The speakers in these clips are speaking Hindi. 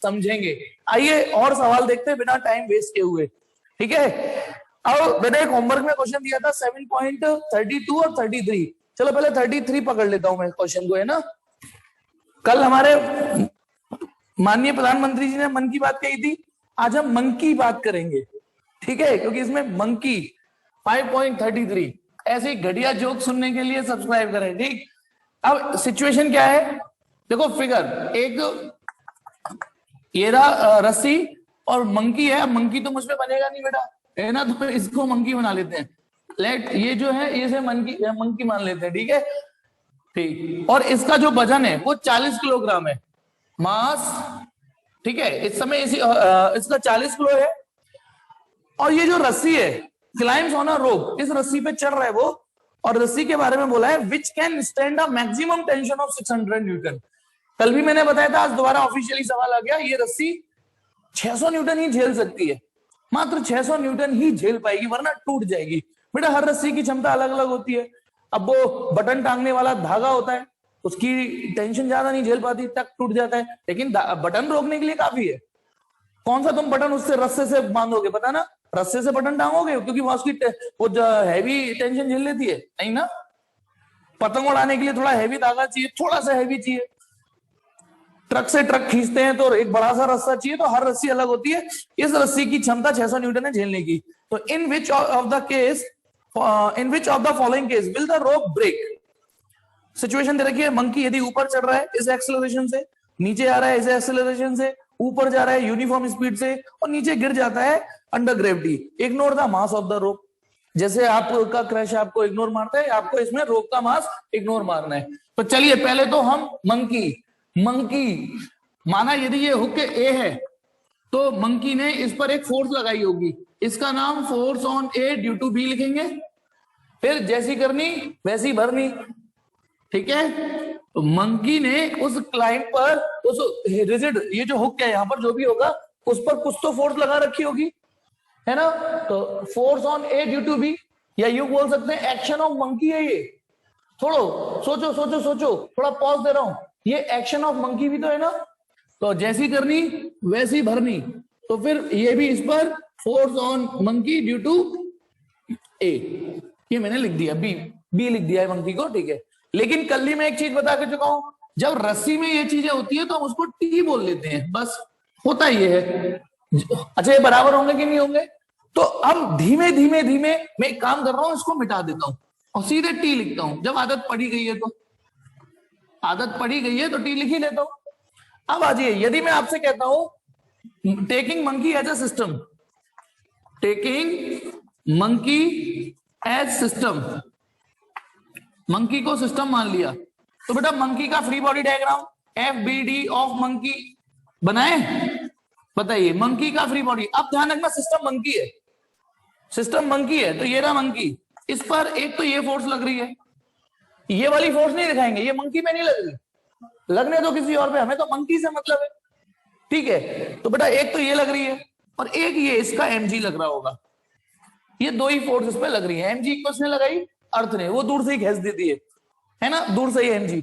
समझेंगे। आइए और सवाल देखते हैं बिना टाइम वेस्ट किए हुए, ठीक है। अब मैंने एक होमवर्क में क्वेश्चन दिया था 7.32 और 33। चलो पहले 33 पकड़ लेता हूं मैं क्वेश्चन को, है ना। कल हमारे माननीय प्रधानमंत्री जी ने मन की बात कही थी, आज हम मन की बात करेंगे, ठीक है, क्योंकि इसमें मंकी 5.33। ऐसे घटिया जोक सुनने के लिए सब्सक्राइब करें, ठीक। अब सिचुएशन क्या है, देखो फिगर एक, ये रहा रस्सी और मंकी है। मंकी तो मुझ पे बनेगा नहीं बेटा, है ना, तो इसको मंकी बना लेते हैं। लेट ये जो है इसे मंकी मान लेते हैं, ठीक है, ठीक। और इसका जो वजन है वो 40 किलोग्राम है, मास, ठीक है। इस समय इसका 40 किलो है। और ये जो रस्सी है, क्लाइम्स ऑन अ रोप, इस रस्सी पे चढ़ रहा है वो। और रस्सी के बारे में बोला है which can stand a maximum tension of 600 Newton. कल भी मैंने बताया था, आज दोबारा ऑफिशियली सवाल आ गया, ये रस्सी 600 न्यूटन ही झेल सकती है, मात्र 600 न्यूटन ही झेल पाएगी, वरना टूट जाएगी। बेटा हर रस्सी की क्षमता अलग अलग होती है। अब वो बटन टांगने वाला धागा होता है, उसकी टेंशन ज्यादा नहीं झेल पाती, तक टूट जाता है, लेकिन बटन रोकने के लिए काफी है। कौन सा तुम बटन उससे रस्से से बांधोगे, पता ना, रस्से से बटन टांगोगे क्योंकि वहां उसकी वो हैवी टेंशन झेल लेती है, नहीं ना। पतंग उड़ाने के लिए थोड़ा हैवी धागा चाहिए, थोड़ा सा हैवी चाहिए। ट्रक से ट्रक खींचते हैं तो एक बड़ा सा रस्सा चाहिए, तो हर रस्सी अलग होती है। इस रस्सी की क्षमता 600 न्यूटन है झेलने की। तो in which of the following case will the rope break. Situation दे रखी है, मंकी यदि ऊपर चढ़ रहा है इस एक्सेलरेशन से, नीचे आ रहा है इस एक्सेलरेशन से, ऊपर जा रहा है यूनिफॉर्म स्पीड से, और नीचे गिर जाता है under gravity. Ignore the mass of the rope. जैसे आपका क्रश आपको इग्नोर मारता है, आपको इसमें रोप का मास इग्नोर मारना है। तो चलिए पहले तो हम मंकी माना यदि ये हुक ए है, तो मंकी ने इस पर एक फोर्स लगाई होगी, इसका नाम force on A due to B लिखेंगे। फिर जैसी करनी वैसी भरनी, ठीक है। तो मंकी ने उस क्लाइंट पर, उस रिजिड, ये जो हुक है, यहां पर जो भी होगा उस पर कुछ तो फोर्स लगा रखी होगी, है ना। तो force on A due to B, या यू बोल सकते हैं एक्शन ऑफ मंकी है ये। थोड़ो सोचो सोचो सोचो, थोड़ा पॉज दे रहा हूं, ये एक्शन ऑफ मंकी भी तो है ना। तो जैसी करनी वैसी भरनी, तो फिर ये भी इस पर force on monkey due to a, ये मैंने लिख दिया, बी लिख दिया है मंकी को, ठीक है। लेकिन कल ही मैं एक चीज बता के चुका हूं, जब रस्सी में ये चीजें होती है तो हम उसको टी बोल लेते हैं, बस होता ही है। अच्छा ये बराबर होंगे कि नहीं होंगे। तो अब धीमे धीमे धीमे मैं एक काम कर रहा हूं, इसको मिटा देता हूं और सीधे टी लिखता हूं। जब आदत पड़ी गई है तो, आदत पड़ी गई है तो टी लिख ही लेता हूं। अब आ जाइए, यदि मैं आपसे कहता हूं taking monkey as a system, taking monkey as system, monkey को सिस्टम मान लिया, तो बेटा मंकी का free body diagram FBD of monkey बनाए, बताइए मंकी का फ्री बॉडी। अब ध्यान रखना सिस्टम मंकी है, सिस्टम मंकी है, तो ये रहा मंकी, इस पर एक तो ये फोर्स लग रही है, ये वाली फोर्स नहीं दिखाएंगे, ये मंकी में नहीं लग रही, लगने तो किसी और पे, हमें तो मंकी से मतलब है, ठीक है। तो बेटा एक तो ये लग रही है और एक ये इसका mg लग रहा होगा, ये दो ही फोर्स इस पे लग रही है। mg किसने लगाई, अर्थ ने, वो दूर से ही खींच देती है ना, दूर से ही mg।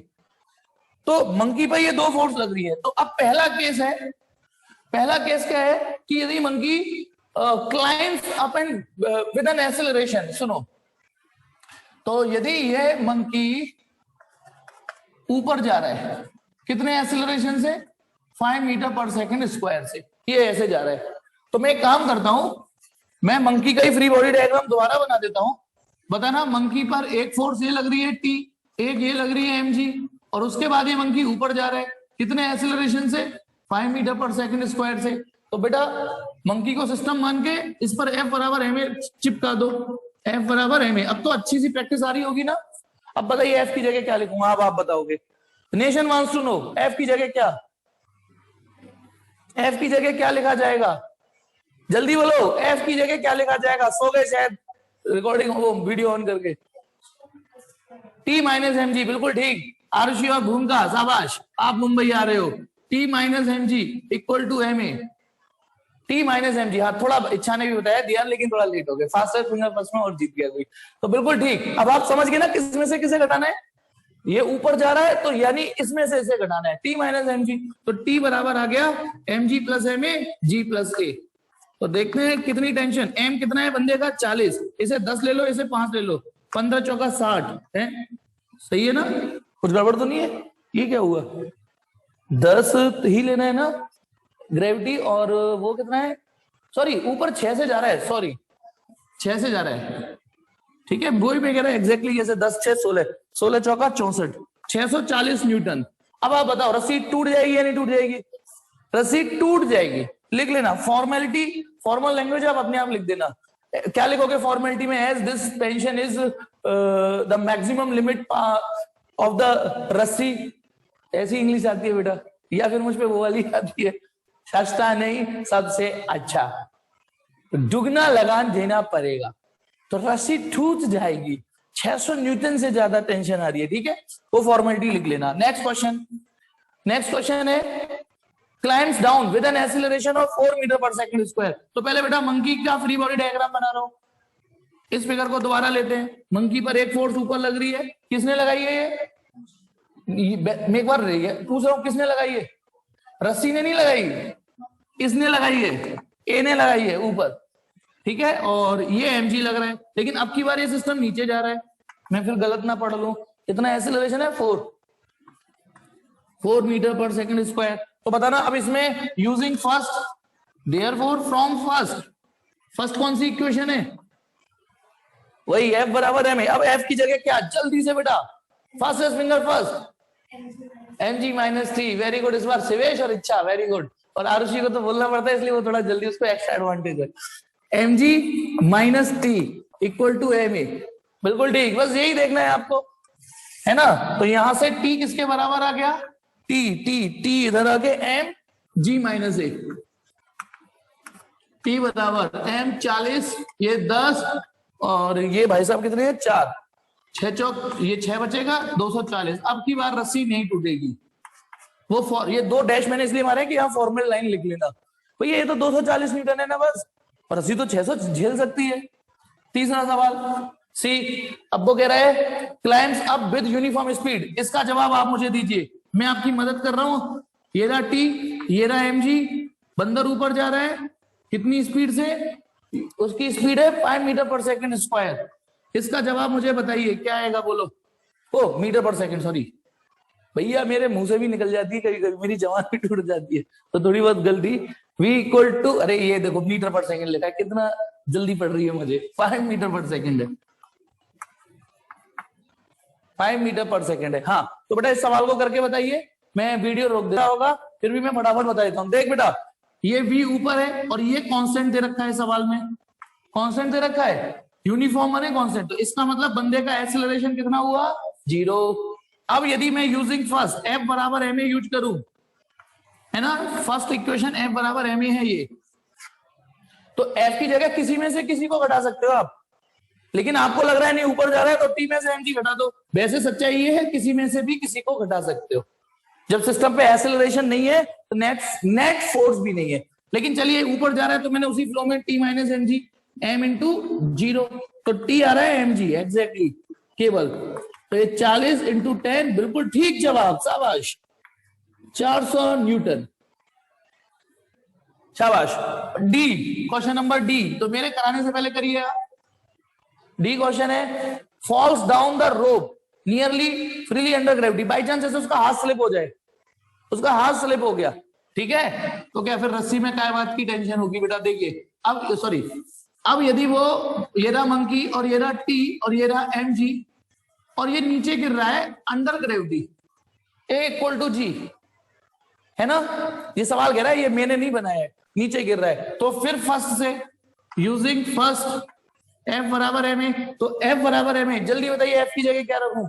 तो मंकी पर ये दो फोर्स लग रही है। तो अब पहला केस है, पहला केस क्या है कि यदि monkey climbs up and with an acceleration, सुनो, तो यदि ये मंकी ऊपर जा रहा है, कितने एक्सेलरेशन से, 5 मीटर पर सेकंड स्क्वायर से, ये ऐसे जा रहा है। तो मैं एक काम करता हूं, मैं मंकी का ही फ्री बॉडी डायग्राम दोबारा बना देता हूं। बताना मंकी पर एक फोर्स ये लग रही है टी, एक ये लग रही है mg, और उसके बाद ये मंकी ऊपर जा रहा है, कितने एक्सेलरेशन से, 5 मीटर पर सेकंड स्क्वायर से। तो बेटा मंकी को सिस्टम मान के इस पर F बराबर ma चिपका दो, F बराबर ma। अब तो अच्छी सी प्रैक्टिस आ रही होगी ना। अब बताइए F की जगह क्या लिखूंगा, अब आप बताओगे। Nation wants to know, F की जगह क्या, F की जगह क्या लिखा जाएगा, जल्दी बोलो, F की जगह क्या लिखा जाएगा। सो गए शायद रिकॉर्डिंग वो वीडियो ऑन करके। T माइनस mg, बिल्कुल ठीक। आरुषि और भूमिका शाबाश, आप मुंबई आ रहे हो। T minus mg equal to ma, T minus mg। हाँ थोड़ा इच्छा ने भी बताया दिया, लेकिन थोड़ा लेट हो गए, फास्टर फिंगर फर्स्ट में और जीत गया कोई, तो बिल्कुल ठीक। अब आप समझ गए ना किस में से किसे घटाना है। ये ऊपर जा रहा है तो यानी इसमें से इसे घटाना है, टी माइनस एम जी। तो टी बराबर आ गया m g plus m a g plus a. तो देखते हैं कितनी टेंशन, एम कितना है बंदे का 40, इसे 10 ले लो, इसे 5 ले लो, 15 चौका 60 है, सही है ना, कुछ गड़बड़ तो नहीं है। ये क्या हुआ, 10 ही लेना है ना ग्रेविटी, और वो कितना है, सॉरी ऊपर 6 से जा रहा है, सॉरी 6 से जा रहा है, ठीक है वही मैं कह रहा है एग्जैक्टली जैसे 10 6 16, 16 चौका 64, 640 न्यूटन। अब आप बताओ रस्सी टूट जाएगी या नहीं टूट जाएगी, रस्सी टूट जाएगी। लिख लेना फॉर्मेलिटी, फॉर्मल लैंग्वेज आप अपने आप लिख देना। क्या लिखोगे फॉर्मेलिटी में, as this tension is the maximum limit of the रस्सी, ऐसी इंग्लिश आती है बेटा, या फिर मुझ पे वो वाली आती है, सस्ता नहीं सबसे अच्छा, दुगना लगान देना पड़ेगा, तो रस्सी टूट जाएगी, 600 न्यूटन से ज्यादा टेंशन आ रही है, ठीक है वो फॉर्मेलिटी लिख लेना। नेक्स्ट क्वेश्चन, नेक्स्ट क्वेश्चन है climbs down with an acceleration of 4 metre पर सेकंड स्क्वायर। तो पहले बेटा मंकी का फ्री बॉडी डायग्राम बना रहा हूं, इस फिगर को दोबारा लेते हैं। मंकी पर एक फोर्स ऊपर लग रही है, किसने लगाई है ये, मैं एक बार रही है पूछ रहा हूं किसने लगाई है, रस्सी ने नहीं लगाई, इसने लगाई है, ए ने लगाई है ऊपर, ठीक है, और ये mg लग रहा है, लेकिन अब की बार ये सिस्टम नीचे जा रहा है, मैं फिर गलत ना पढ़ लूं, कितना एक्सीलरेशन है 4 मीटर पर सेकंड स्क्वायर। तो बताना अब इसमें using first, therefore from first, first कौन सी इक्वेशन है, वही F बराबर m है। अब F की जगह क्या, जल्दी से बेटा fastest finger first, mg minus T, very good, इस बार शिवेश और इच्छा वेरी गुड, और आरुषि को तो बोलना पड़ता है इसलिए वो थोड़ा जल्दी, उसको एक्स्ट्रा एडवांटेज है। mg minus T equal to M A, बिल्कुल ठीक, बस यही देखना है आपको, है ना। तो यहां से t किसके बराबर आ गया, t इधर आके एम जी माइनस ए, t बराबर m 40, ये 10 और ये भाई साहब कितने हैं 4, 6 चौक ये 6 बचेगा 240। अब की बार रस्सी नहीं टूटेगी, वो ये 2 डैश मैंने इसलिए मारा है कि यहाँ फॉर्मल लाइन लिख लेना भैया, ये तो 240 न्यूटन है ना बस, और रस्सी तो 600 झेल सकती है। तीसरा सवाल सी, अब वो कह रहा है climbs up with uniform speed, इसका जवाब आप मुझे दीजिए, मैं आपकी मदद कर रहा हूं। ये रहा टी, ये रहा mg, बंदर ऊपर जा रहा है कितनी स्पीड से, उसकी स्पीड है 5 मीटर पर सेकंड स्क्वायर, इसका जवाब मुझे बताइए क्या आएगा, बोलो। ओ मीटर पर सेकंड, सॉरी भैया मेरे मुंह से भी निकल जाती है कभी कभी, मेरी जबान भी टूट जाती है, तो थोड़ी बहुत गलती। v इक्वल टू, अरे ये देखो मीटर पर सेकंड लिखा है, कितना जल्दी पड़ रही है मुझे, 5 मीटर पर सेकंड है, 5 मीटर पर सेकंड है। हाँ तो बेटा इस सवाल को करके बताइए, मैं वीडियो रोक देता होगा फिर भी मैं फटाफट बता देता हूँ। देख बेटा ये v ऊपर है और ये कांस्टेंट दे रखा है सवाल में, कांस्टेंट दे रखा है, यूनिफॉर्म माने कांस्टेंट, तो इसका मतलब बंदे का एक्सेलरेशन कितना हुआ 0। अब यदि मैं यूजिंग फर्स्ट F बराबर ma यूज करूं, है ना, फर्स्ट इक्वेशन F बराबर ma है ये, तो F की जगह किसी में से किसी को घटा सकते हो आप, लेकिन आपको लग रहा है नहीं ऊपर जा रहा है तो T में से mg घटा दो, वैसे सच्चाई ये है किसी में से भी किसी को घटा सकते हो। जब सिस्टम पे एक्सेलरेशन नहीं है तो नेट फोर्स भी नहीं है, लेकिन चलिए ऊपर जा रहा है तो मैंने उसी फ्लो में T minus mg m into 0, तो T आ रहा है mg एग्जैक्टली केवल, तो ये 40 इंटू 10, बिल्कुल ठीक जवाब, शाबाश, 400 न्यूटन, शाबाश। डी, क्वेश्चन नंबर डी, तो मेरे कराने से पहले करिए आप। डी क्वेश्चन है falls down the rope nearly freely under gravity, by chance ऐसे उसका हाथ स्लिप हो जाए, उसका हाथ स्लिप हो गया, ठीक है, तो क्या फिर रस्सी में क्या बात की टेंशन होगी बेटा। देखिए अब सॉरी, अब यदि वो ये रहा मंकी और ये रहा टी और ये रहा mg और ये नीचे गिर रहा है under gravity, A equal to g, है ना, ये सवाल कह रहा है, ये मैंने नहीं बनाया है, नीचे गिर रहा है, तो फिर फर्स्ट से यूजिंग फर्स्ट F बराबर ma, तो F बराबर ma, जल्दी बताइए F की जगह क्या रखूं,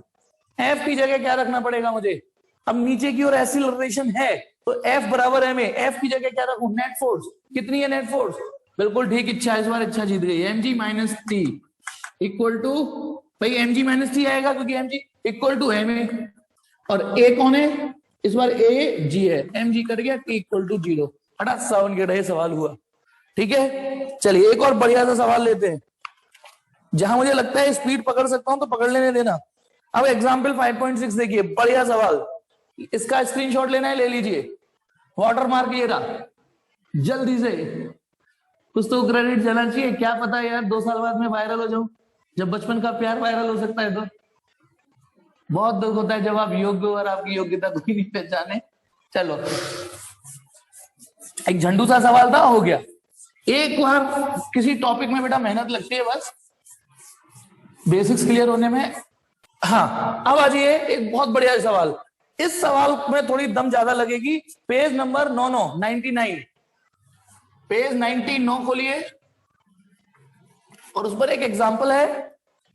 F की जगह क्या रखना पड़ेगा मुझे, अब नीचे की ओर एक्सीलरेशन है तो F बराबर ma, F की जगह क्या रखूं, नेट फोर्स, कितनी है नेट फोर्स, बिल्कुल ठीक, इच्छा, इस बार इच्छा जीत गई, mg minus T equal to, भाई mg माइनस टी आएगा क्योंकि mg इक्वल टू ma, और a कौन है इस बार, a g है, mg कर गया t इक्वल टू 0, 58 के रहे सवाल हुआ, ठीक है। चलिए एक और बढ़िया सा सवाल लेते हैं, जहां मुझे लगता है स्पीड पकड़ सकता हूं तो पकड़ लेने देना। अब एग्जाम्पल 5.6 देखिए, बढ़िया सवाल, इसका स्क्रीनशॉट लेना है, ले लीजिए, वाटर मार्क ये रहा, जल्दी से कुछ तो क्रेडिट चलना चाहिए, क्या पता यार 2 साल बाद में वायरल हो जाऊं, जब बचपन का प्यार वायरल हो सकता है तो। बहुत दुख होता है जब आप योग्य हो और आपकी योग्यता कोई नहीं पहचाने। चलो, एक झंडू सा सवाल था, हो गया। एक बार किसी टॉपिक में बेटा मेहनत लगती है बस बेसिक्स क्लियर होने में। हाँ, अब आ जाइए एक बहुत बढ़िया सवाल, इस सवाल में थोड़ी दम ज्यादा लगेगी। पेज नंबर 99 पेज 99 खोलिए और उस पर एक एग्जाम्पल है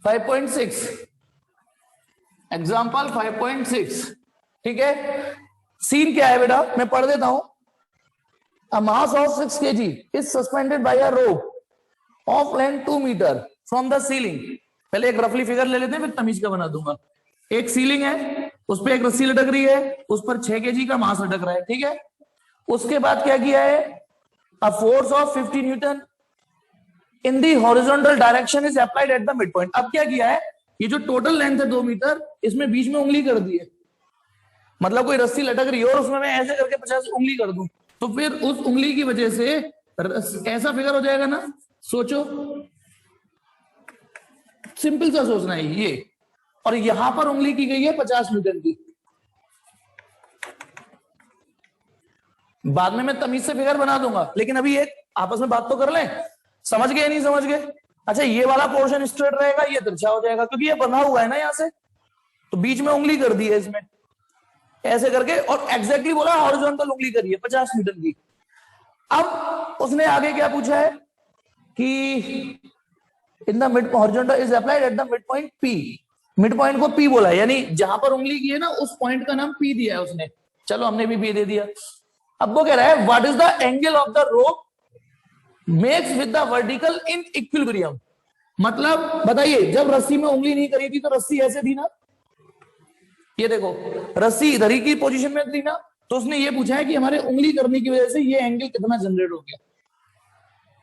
5.6, एग्जाम्पल 5.6। ठीक है, सीन क्या है बेटा, मैं पढ़ देता हूं। A mass of 6 kg is suspended by a rope of length 2 meter from the ceiling। पहले एक रफली फिगर ले लेते हैं, फिर तमीज का बना दूंगा। एक सीलिंग है, उस पर एक रस्सी लटक रही है, उस पर 6 kg का मास लटक रहा है। ठीक है, उसके बाद क्या किया है, a force of 50 Newton in the horizontal direction is applied at the midpoint। अब क्या किया है, ये जो टोटल लेंथ है 2 मीटर, इसमें बीच में उंगली कर दी है। मतलब कोई रस्सी लटक रही है और उसमें मैं ऐसे करके 50 उंगली कर दूं, तो फिर उस उंगली की वजह से ऐसा फिगर हो जाएगा ना। सोचो, सिंपल सा सोचना है ये, और यहां पर उंगली की गई है 50 न्यूटन की। बाद में मैं तमीज से फिगर बना दूंगा, लेकिन अभी एक आपस में बात तो कर लें, समझ गए नहीं समझ गए। अच्छा, ये वाला पोर्शन स्ट्रेट रहेगा, ये तिरछा हो जाएगा, क्योंकि ये बंधा हुआ है ना यहां से, तो बीच में उंगली कर दी है इसमें ऐसे करके, और एग्जैक्टली बोला हॉरिजॉन्टल उंगली करिए 50 न्यूटन की। अब उसने आगे क्या पूछा है कि in the mid horizontal is applied at the mid point P. Mid point को पी बोला है, यानी जहां पर उंगली की है ना उस पॉइंट का नाम पी दिया है उसने। चलो, हमने भी पी दे दिया। अब वो कह रहा है what is the angle of the rope makes with the vertical in equilibrium. मतलब बताइए, जब रस्सी में उंगली नहीं करी थी तो रस्सी ऐसे थी ना, ये देखो रस्सी इधर ही की पोजीशन में थी ना, तो उसने ये पूछा है कि हमारे उंगली करने की वजह से ये एंगल कितना जनरेट हो गया।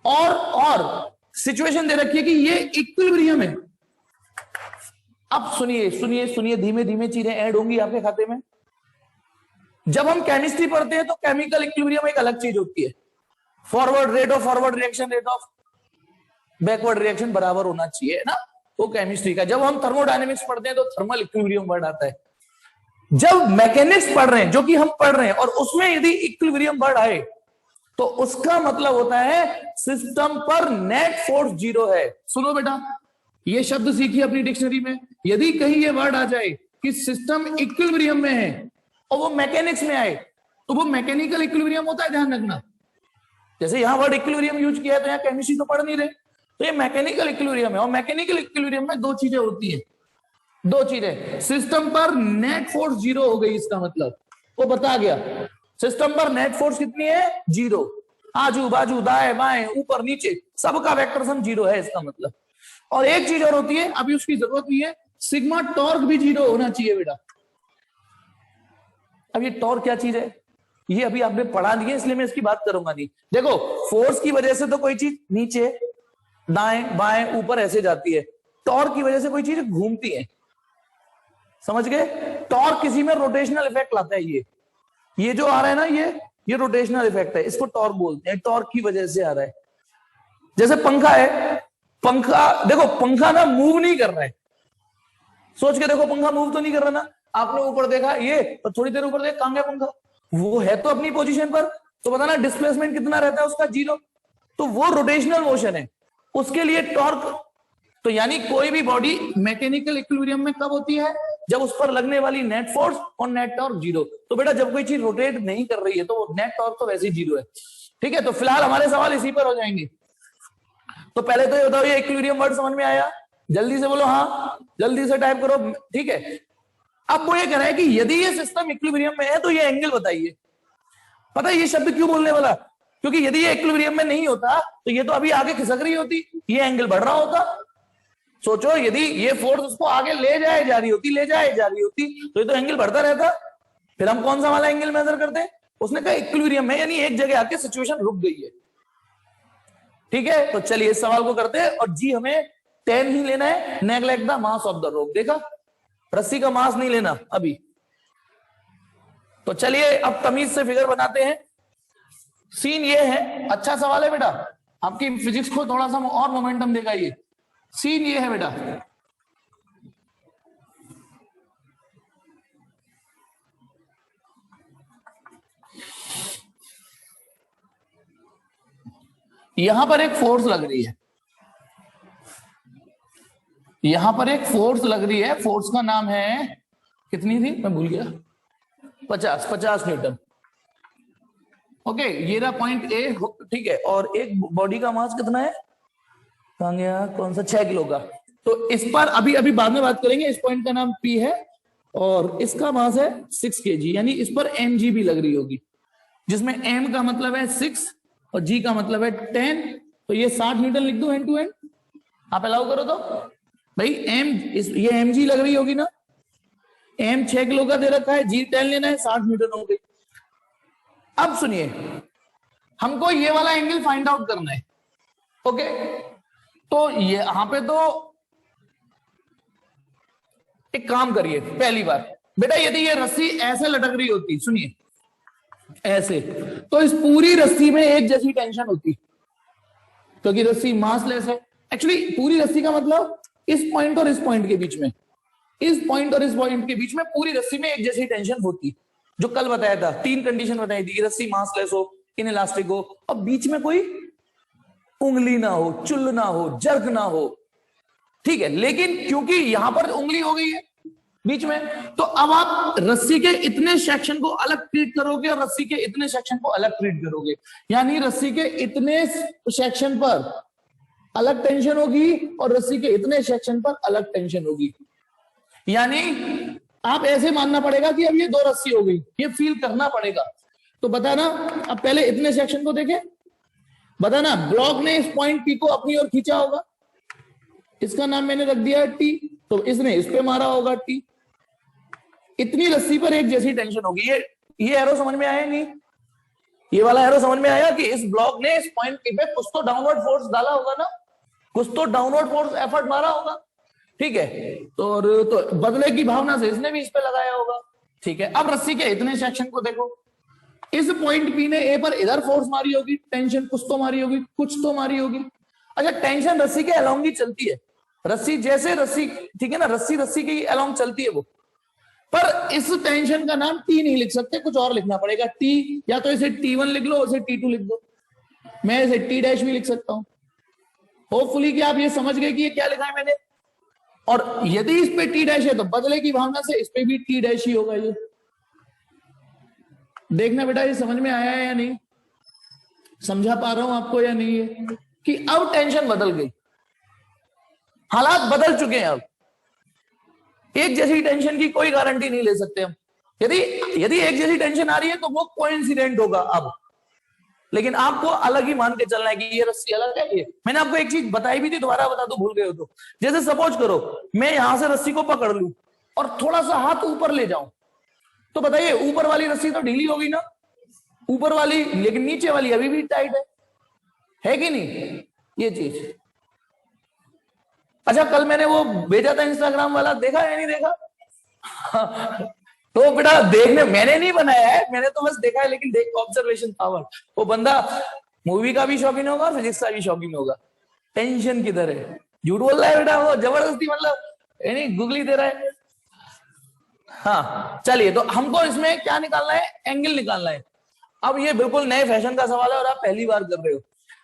और सिचुएशन दे रखी है कि ये इक्विलिब्रियम है। अब सुनिए सुनिए सुनिए, धीमे धीमे चीजें ऐड होंगी आपके खाते में। जब हम केमिस्ट्री पढ़ते हैं तो केमिकल इक्विलिब्रियम एक अलग चीज होती है, forward rate of forward reaction, rate of backward reaction बराबर होना चाहिए ना, वो केमिस्ट्री का। जब हम थर्मोडायनेमिक्स पढ़ते हैं तो थर्मल इक्विलिब्रियम वर्ड आता है। जब मैकेनिक्स पढ़ रहे हैं, जो कि हम पढ़ रहे हैं, और उसमें यदि इक्विलिब्रियम वर्ड आए तो उसका मतलब होता है सिस्टम पर नेट फोर्स 0 है। सुनो बेटा, ये शब्द सीखिए अपनी डिक्शनरी में। यदि कहीं ये वर्ड आ जाए कि सिस्टम इक्विलिब्रियम में है और वो मैकेनिक्स में आए, तो वो मैकेनिकल इक्विलिब्रियम होता है, ध्यान रखना। जैसे यहां वर्ड इक्विलिब्रियम यूज किया है, तो यहां केमिस्ट्री तो पढ़ नहीं रहे, तो ये मैकेनिकल इक्विलिब्रियम है। और मैकेनिकल इक्विलिब्रियम में दो चीजें होती है, दो चीजें। सिस्टम पर नेट फोर्स 0 हो गई, इसका मतलब वो बता गया सिस्टम पर नेट फोर्स कितनी है, 0। आजू बाजू दाएं बाएं ऊपर नीचे सबका वेक्टर सम 0 है, इसका मतलब। और एक चीज और होती है, अभी उसकी जरूरत नहीं है, सिग्मा टॉर्क भी 0 होना चाहिए बेटा। अब ये टॉर्क क्या चीज है, ये अभी आपने पढ़ा नहीं है, इसलिए मैं इसकी बात करूंगा नहीं। देखो, फोर्स की वजह से तो कोई चीज नीचे दाएं बाएं ऊपर ऐसे जाती है, टॉर्क की वजह से कोई चीज घूमती है, समझ गए। टॉर्क किसी में रोटेशनल इफेक्ट लाता है। ये जो आ रहा है ना, ये रोटेशनल इफेक्ट है, इसको टॉर्क बोलते हैं, टॉर्क की वजह से आ रहा है। जैसे पंखा है, पंखा देखो, पंखा ना मूव नहीं कर रहा है, सोच के देखो, पंखा मूव तो नहीं कर रहा ना। आपने ऊपर देखा ये, तो थोड़ी देर ऊपर देखा, कहां गया पंखा, वो है तो अपनी पोजीशन पर, तो बताना डिस्प्लेसमेंट कितना रहता है उसका, 0। तो वो रोटेशनल मोशन है, उसके लिए टॉर्क। तो यानी कोई भी बॉडी मैकेनिकल इक्विलिब्रियम में कब होती है, जब उस पर लगने वाली नेट फोर्स और नेट टॉर्क 0। तो बेटा जब कोई चीज रोटेट नहीं कर रही है तो नेट टॉर्क तो वैसे ही 0 है। ठीक है, तो फिलहाल हमारे सवाल इसी पर हो जाएंगे। तो पहले तो ये बताओ, ये इक्विलिब्रियम वर्ड समझ में आया, जल्दी से बोलो हाँ, जल्दी से टाइप करो। ठीक है, अब वो ये कह रहा है कि यदि ये सिस्टम इक्विलिब्रियम में है तो ये एंगल बताइए। पता है ये शब्द क्यों बोलने वाला, क्योंकि यदि ये इक्विलिब्रियम में नहीं होता तो ये तो अभी आगे खिसक रही होती, ये एंगल बढ़ रहा होता। सोचो, यदि ये फोर्स उसको आगे ले जाए जा रही होती, ले जाए जा रही होती, तो ये तो एंगल बढ़ता रहता। फिर हम कौन सा वाला एंगल मेजर करते हैं, उसने कहा इक्विलिब्रियम में, यानी एक जगह आके सिचुएशन रुक गई है। ठीक है, तो चलिए इस सवाल को करते हैं। और जी हमें 10 ही लेना है, neglect the mass of the rope. देखा, रस्सी का मास नहीं लेना अभी। तो चलिए अब तमीज से फिगर बनाते हैं। सीन ये है, अच्छा सवाल है बेटा, आपकी फिजिक्स को थोड़ा सा और मोमेंटम देगा ये। सीन ये है बेटा, यहां पर एक फोर्स लग रही है, यहां पर एक फोर्स लग रही है, फोर्स का नाम है, कितनी थी मैं भूल गया, 50 न्यूटन। ओके, ये रहा पॉइंट ए, ठीक है। और एक बॉडी का मास कितना है, कहां गया, कौन सा, 6 किलो का। तो इस पर अभी अभी बाद में बात करेंगे। इस पॉइंट का नाम पी है और इसका मास है 6 kg, यानी इस पर mg भी लग रही होगी, जिसमें m का मतलब है 6 और g का मतलब है 10। तो ये 60 न्यूटन लिख दो हैंड टू हैंड, आप अलाउ करो तो भाई। ये mg लग रही होगी ना, m 6 किलो का दे रखा है, g 10 लेना है, 60 न्यूटन हो गई। अब सुनिए, हमको ये वाला एंगल फाइंड आउट करना है। ओके, तो ये यहां पे तो एक काम करिए, पहली बार बेटा, यदि ये रस्सी ऐसे लटक रही होती, सुनिए ऐसे, तो इस पूरी रस्सी में एक जैसी टेंशन होती, क्योंकि रस्सी मासलेस है। एक्चुअली पूरी रस्सी का मतलब इस पॉइंट और इस पॉइंट के बीच में, इस पॉइंट और इस पॉइंट के बीच में पूरी रस्सी में एक जैसी टेंशन होती, जो कल बताया था, 3 कंडीशन बताई थी कि रस्सी मासलेस हो, इनइलास्टिक हो, और बीच में कोई उंगली ना हो, चुल ना हो, जर्क ना हो, ठीक है। लेकिन क्योंकि यहां पर उंगली हो गई है बीच में, तो अब आप रस्सी के इतने सेक्शन को अलग ट्रीट करोगे और रस्सी के इतने सेक्शन को अलग ट्रीट करोगे, यानी रस्सी के इतने सेक्शन पर अलग टेंशन होगी और रस्सी के इतने सेक्शन पर अलग टेंशन होगी। यानी आप ऐसे मानना पड़ेगा कि अब ये 2 रस्सी हो गई, ये फील करना पड़ेगा। तो बताना, अब पहले इतने सेक्शन को देखें, बताना ब्लॉक ने इस पॉइंट पी को अपनी ओर खींचा होगा, इसका नाम मैंने रख दिया है टी, तो इसने इस पे मारा होगा टी, इतनी रस्सी पर एक जैसी टेंशन होगी। ये एरो समझ में आया नहीं, ये वाला एरो समझ में आया कि इस ब्लॉक ने इस पॉइंट पी पे कुछ तो डाउनवर्ड फोर्स डाला होगा ना, कुछ तो डाउनवर्ड फोर्स एफर्ट मारा होगा, ठीक है। तो बदले की भावना से इसने भी इस पे लगाया होगा, ठीक है। अब रस्सी के इतने सेक्शन को देखो, इस पॉइंट पी ने ए पर इधर फोर्स मारी होगी, टेंशन कुछ तो मारी होगी, कुछ तो मारी होगी। अच्छा, टेंशन रस्सी के अलोंग ही चलती है, रस्सी जैसे रस्सी, ठीक है ना, रस्सी के अलोंग चलती है वो, पर इस टेंशन का नाम टी नहीं लिख सकते, कुछ और लिखना पड़ेगा, टी, या तो इसे T1 लिख लो, इसे T2 लिख दो, मैं इसे T डैश भी लिख सकता हूं। होपफुली कि आप ये समझ गए कि ये क्या लिखा है मैंने। और यदि इस पे T डैश है तो बदले की भावना से इस पे भी T डैश ही होगा। ये देखना बेटा, ये समझ में आया है या नहीं, समझा पा रहा हूं आपको या नहीं, है कि अब टेंशन बदल गई, हालात बदल चुके हैं। अब एक जैसी टेंशन की कोई गारंटी नहीं ले सकते हम। यदि एक जैसी टेंशन आ रही है तो वो कोइंसिडेंट होगा अब, लेकिन आपको अलग ही मान के चलना है कि ये रस्सी अलग है। ये मैंने आपको एक चीज बताई भी थी, दोबारा बता दो भूल गए हो तो। जैसे सपोज करो मैं यहां से रस्सी को पकड़ लूं और थोड़ा सा हाथ ऊपर ले जाऊं, तो बताइए ऊपर वाली रस्सी तो ढीली होगी ना, ऊपर वाली, लेकिन नीचे वाली अभी भी टाइट है कि नहीं, ये चीज। अच्छा, कल मैंने वो भेजा था इंस्टाग्राम वाला, देखा या नहीं देखा? तो बेटा देखने, मैंने नहीं बनाया है, मैंने तो बस देखा है, लेकिन देख, ऑब्जर्वेशन पावर। वो बंदा मूवी का भी शौकीन होगा, फिजिक्स का भी शौकीन होगा, टेंशन किधर है, झूठ बोल रहा है बेटा वो, जबरदस्ती मतलब गुगली दे रहा है। हाँ चलिए, तो हमको इसमें क्या निकालना है, एंगल निकालना है। अब ये बिल्कुल नए फैशन का सवाल है और आप पहली बार कर रहे हो।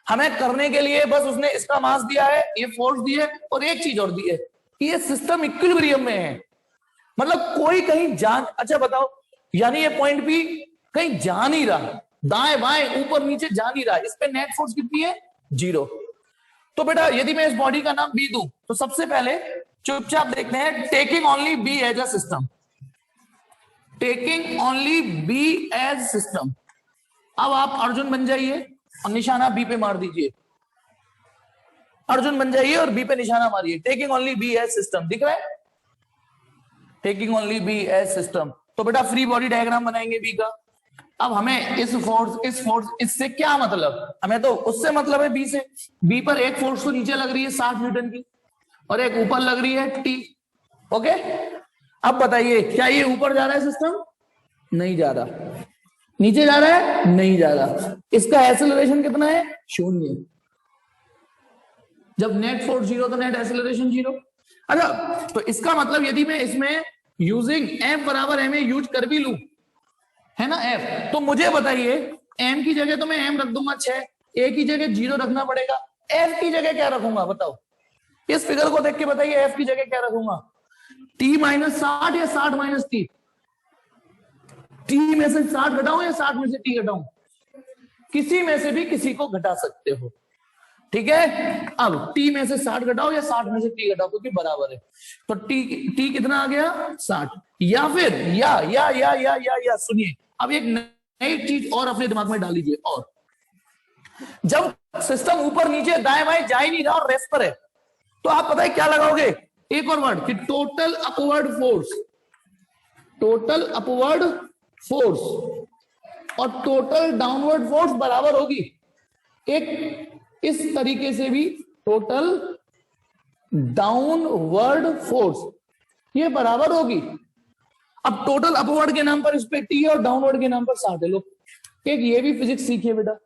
हमें करने के लिए बस उसने इसका मास दिया है, ये फोर्स दी है, और एक चीज और दी है कि ये सिस्टम इक्विलिब्रियम में है, मतलब कोई कहीं जान, अच्छा बताओ, यानी ये पॉइंट भी कहीं जा नहीं रहा, दाएं बाएं ऊपर नीचे जा नहीं रहा, इस पे नेट फोर्स कितनी है, 0। तो बेटा यदि मैं इस बॉडी का नाम बी दूं, तो सबसे पहले चुपचाप देखते हैं, taking only B as a system, taking only B as system. अब आप अर्जुन बन जाइए और निशाना बी पे मार दीजिए, अर्जुन बन जाइए और बी पे निशाना मारिए, taking only B as system, दिख रहा है, taking only B as system. तो बेटा फ्री बॉडी डायग्राम बनाएंगे बी का। अब हमें इस फोर्स इससे क्या मतलब, हमें तो उससे मतलब है बी से। बी पर एक फोर्स तो नीचे लग रही है 60 न्यूटन की और एक ऊपर लग रही है टी, ओके। अब बताइए क्या ये ऊपर जा रहा है सिस्टम? नहीं जा रहा। नीचे जा रहा है? नहीं जा रहा। इसका एक्सेलरेशन कितना है? 0। जब नेट फोर्स 0 तो नेट एक्सेलरेशन 0। अच्छा, तो इसका मतलब यदि मैं इसमें यूजिंग F बराबर ma यूज कर भी लू, है ना F, तो मुझे बताइए m की जगह तो मैं m रख दूंगा 6, a की जगह 0 रखना पड़ेगा, f की जगह क्या रखूंगा बताओ? इस फिगर को देख के बताइए f की जगह क्या रखूंगा? t माइनस 60 या 60 माइनस t? t में से 60 घटाऊं या 60 में से t घटाऊं? किसी में से भी किसी को घटा सकते हो, ठीक है। अब t में से 60 घटाओ या 60 में से t घटाओ, क्योंकि बराबर है, तो t कितना आ गया? 60। या फिर या सुनिए, अब एक नई चीज और अपने दिमाग में डाल लीजिए। और जब सिस्टम ऊपर नीचे दाएं बाएं जा ही नहीं रहा और रेस्ट पर है, तो आप पता है क्या लगाओगे? एक और वर्ड कि total upward force. Total upward force और टोटल डाउनवर्ड फोर्स बराबर होगी। एक इस तरीके से भी टोटल डाउनवर्ड फोर्स ये बराबर होगी। अब टोटल अपवर्ड के नाम पर इस पे टी है और डाउनवर्ड के नाम पर 60 है। लोग एक ये भी फिजिक्स सीखिए बेटा,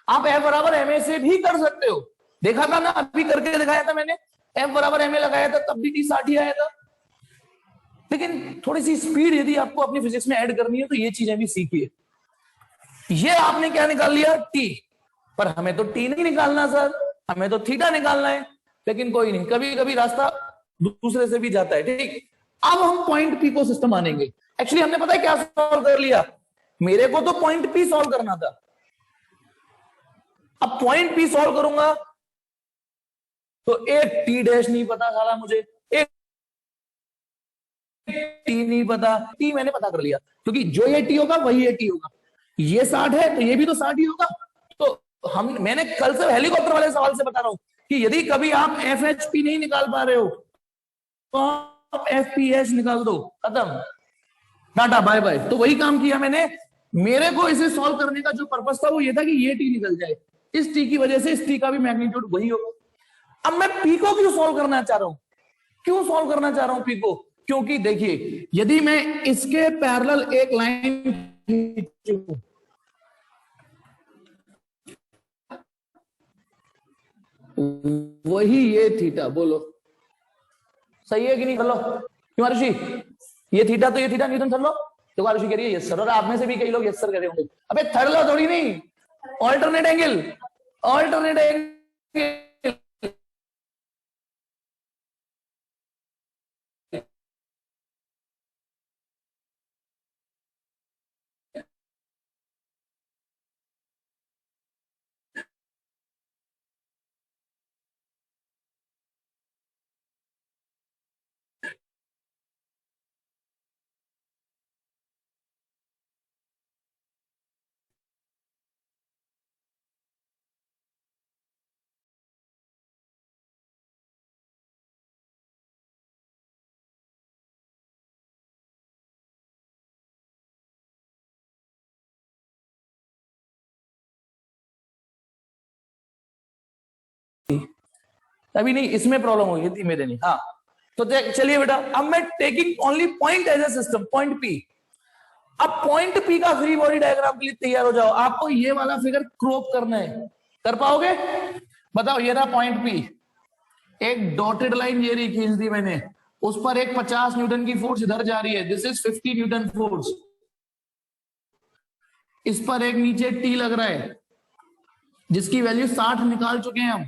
आप F बराबर ma से भी कर सकते हो। देखा था ना, अभी करके दिखाया था मैंने, F बराबर ma लगाया था तब भी टी 60 ही आया था। लेकिन थोड़ी सी स्पीड यदि आपको अपनी फिजिक्स में ऐड करनी है तो ये चीजें भी सीखिए। ये आपने क्या निकाल लिया? टी, पर हमें तो टी नहीं निकालना सर, हमें तो थीटा निकालना है। लेकिन कोई नहीं, कभी कभी रास्ता दूसरे से भी जाता है, ठीक। अब हम पॉइंट पी को सिस्टम मानेंगे। एक्चुअली हमने पता है क्या सॉल्व कर लिया, मेरे को तो पॉइंट पी सॉल्व करना था। अब पॉइंट पी सॉल्व करूंगा तो एक टी डैश नहीं पता साला मुझे, एक टी नहीं पता, टी मैंने पता कर लिया, क्योंकि जो ये टी होगा वही ये टी होगा। ये 60 है तो ये भी तो 60 ही होगा। तो मैंने कल से हेलीकॉप्टर वाले सवाल से बता रहा हूं कि यदि कभी आप एफ एच पी नहीं निकाल पा रहे हो तो आप एफ पी एच निकाल दो, खत्म, टाटा बाय बाय। तो वही काम किया मैंने। मेरे को इसे सॉल्व करने का जो पर्पस था वो ये था कि ये टी निकल जाए, इस टी की वजह से इस टी का भी मैग्नीट्यूड वही होगा। अब मैं पी को क्यों सॉल्व करना चाह रहा हूं? क्यों सॉल्व करना चाह रहा हूं पी को? क्योंकि देखिए यदि मैं इसके पैरेलल एक लाइन खींचूं, वही ये थीटा, बोलो सही है कि नहीं? कर लो क्यों आरुषि, ये थीटा तो ये थीटा न्यूटन कर लो। तो आरुषि कह रही है यस सर, और आप में से भी कई लोग यस सर कह रहे होंगे। अबे थर्ड लॉ थोड़ी नहीं, ऑल्टरनेट एंगल, ऑल्टरनेट एंगल। अभी नहीं, इसमें प्रॉब्लम हुई थी मेरे नहीं। हाँ तो चलिए बेटा, अब मैं taking only point as a system, point P. अब पॉइंट पी का फ्री बॉडी डायग्राम के लिए तैयार हो जाओ। आपको ये वाला फिगर क्रॉप करना है, कर पाओगे? बताओ, ये रहा पॉइंट पी, एक डॉटेड लाइन ये रही खींच दी मैंने, उस पर एक 50 न्यूटन की फोर्स इधर जा रही है, दिस इज 50 न्यूटन फोर्स। इस पर एक नीचे टी लग रहा है जिसकी वैल्यू 60 निकाल चुके हैं हम,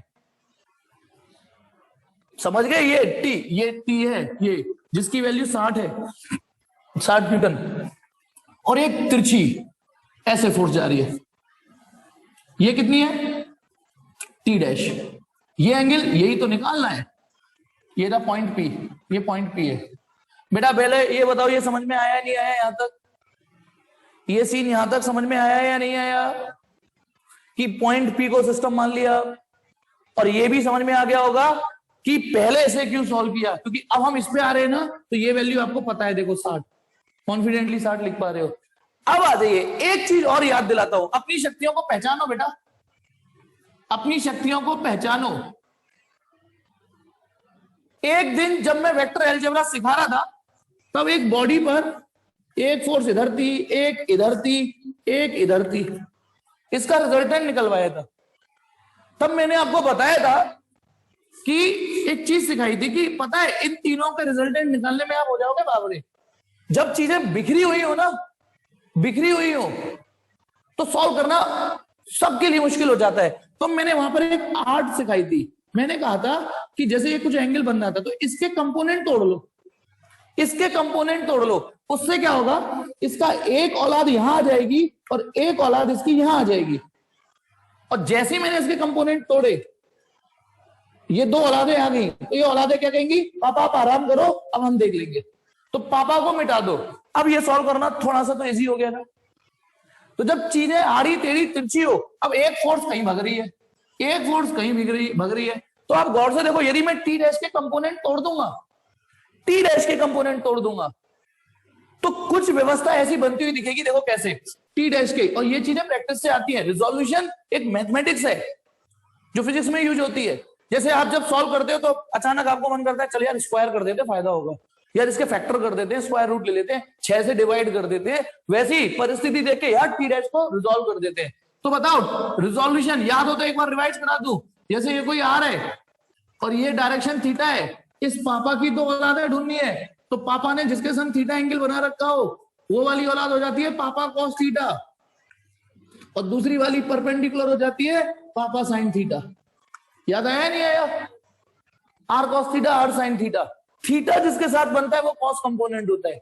समझ गए? ये टी है, ये जिसकी वैल्यू 60 है, 60 न्यूटन, और एक तिरछी ऐसे फोर्स जा रही है, ये कितनी है? T dash. ये एंगल यही तो निकालना है, ये था पॉइंट पी, ये पॉइंट पी है। बेटा पहले ये बताओ, ये समझ में आया नहीं आया यहां तक? ये सीन यहां तक समझ में आया या नहीं आया कि पॉइंट पी को सिस्टम मान लिया? और ये भी समझ में आ गया होगा कि पहले इसे क्यों सॉल्व किया, क्योंकि अब हम इस पे आ रहे हैं ना, तो ये वैल्यू आपको पता है, देखो 60, कॉन्फिडेंटली 60 लिख पा रहे हो। अब आ जाइए, एक चीज और याद दिलाता हूं, अपनी शक्तियों को पहचानो बेटा, अपनी शक्तियों को पहचानो। एक दिन जब मैं वेक्टर अलजेब्रा सिखा रहा था तब एक बॉडी पर एक फोर्स इधर थी, एक इधर थी, एक इधर थी, इसका रिजल्टेंट निकलवाया था। तब मैंने आपको बताया था कि एक चीज सिखाई थी कि पता है इन तीनों का रिजल्टेंट निकालने में आप हो जाओगे बावरे। जब चीजें बिखरी हुई हो ना, बिखरी हुई हो, तो सॉल्व करना सबके लिए मुश्किल हो जाता है। तो मैंने वहां पर एक आर्ट सिखाई थी। मैंने कहा था कि जैसे ये कुछ एंगल बन रहा था, तो इसके कंपोनेंट तोड़ लो, इसके कंपोनेंट तोड़ लो। उससे क्या होगा, इसका एक औलाद यहां आ जाएगी और एक औलाद इसकी यहां आ जाएगी। और जैसे ही मैंने इसके कंपोनेंट तोड़े, ये दो औलादें आ गई, तो ये औलादें क्या कहेंगी, पापा आप आराम करो, अब हम देख लेंगे। तो पापा को मिटा दो। अब ये सॉल्व करना थोड़ा सा तो इजी हो गया ना। तो जब चीजें आड़ी टेढ़ी तिरछी हो, अब एक फोर्स कहीं भग रही है, एक फोर्स कहीं भग रही है, तो आप गौर से देखो, यदि मैं टी डैश के कंपोनेंट तोड़ दूंगा, टी डैश के कंपोनेंट तोड़ दूंगा, तो कुछ व्यवस्था ऐसी बनती हुई दिखेगी। देखो कैसे, टी डैश के, और ये चीजें प्रैक्टिस से आती है। रिजोल्यूशन एक मैथमेटिक्स है जो फिजिक्स में यूज होती है। जैसे आप जब सॉल्व करते हो तो अचानक आपको मन करता है चल यार स्क्वायर कर देते, फायदा होगा, यार इसके फैक्टर कर देते हैं, स्क्वायर रूट ले लेते हैं, 6 से डिवाइड कर देते हैं। वैसी परिस्थिति देख के यार टी डैश को रिजोल्व कर देते हैं। तो बताओ रिजोल्यूशन याद हो तो एक बार रिवाइज करा दूं। जैसे ये कोई आर है और ये डायरेक्शन थीटा है, इस पापा की दो औलादें ढूंढनी है, तो पापा ने जिसके संग थीटा एंगल बना रखा हो, वो वाली औलाद हो जाती है पापा कॉस थीटा, और दूसरी वाली परपेंडिकुलर हो जाती है पापा साइन थीटा। याद आया नहीं आया, R cos theta, R sine theta. Theta जिसके साथ बनता है वो कॉस कंपोनेंट होता है,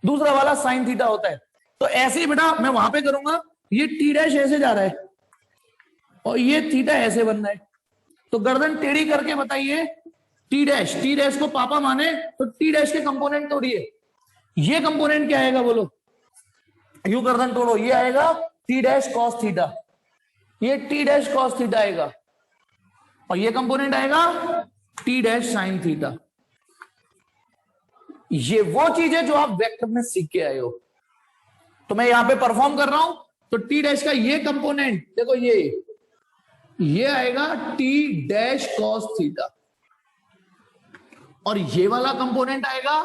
दूसरा वाला साइन थीटा होता है। तो ऐसे ही बेटा मैं वहां पे करूंगा, ये टी डैश ऐसे जा रहा है और ये थीटा ऐसे बनना है, तो गर्दन टेढ़ी करके बताइए टी डैश, टी डैश को पापा माने तो टी डैश के कंपोनेंट तोड़िए। ये कंपोनेंट क्या आएगा बोलो, यू गर्दन तोड़ो, ये आएगा टी डैश कॉस थीटा, ये टी डैश कॉस थीटा आएगा, और ये कंपोनेंट आएगा टी डैश साइन थीटा। ये वो चीज है जो आप वेक्टर में सीख के आए हो। तो मैं यहां पे परफॉर्म कर रहा हूं, तो टी डैश का ये कंपोनेंट देखो, ये आएगा टी डैश कॉस थीटा, और ये वाला कंपोनेंट आएगा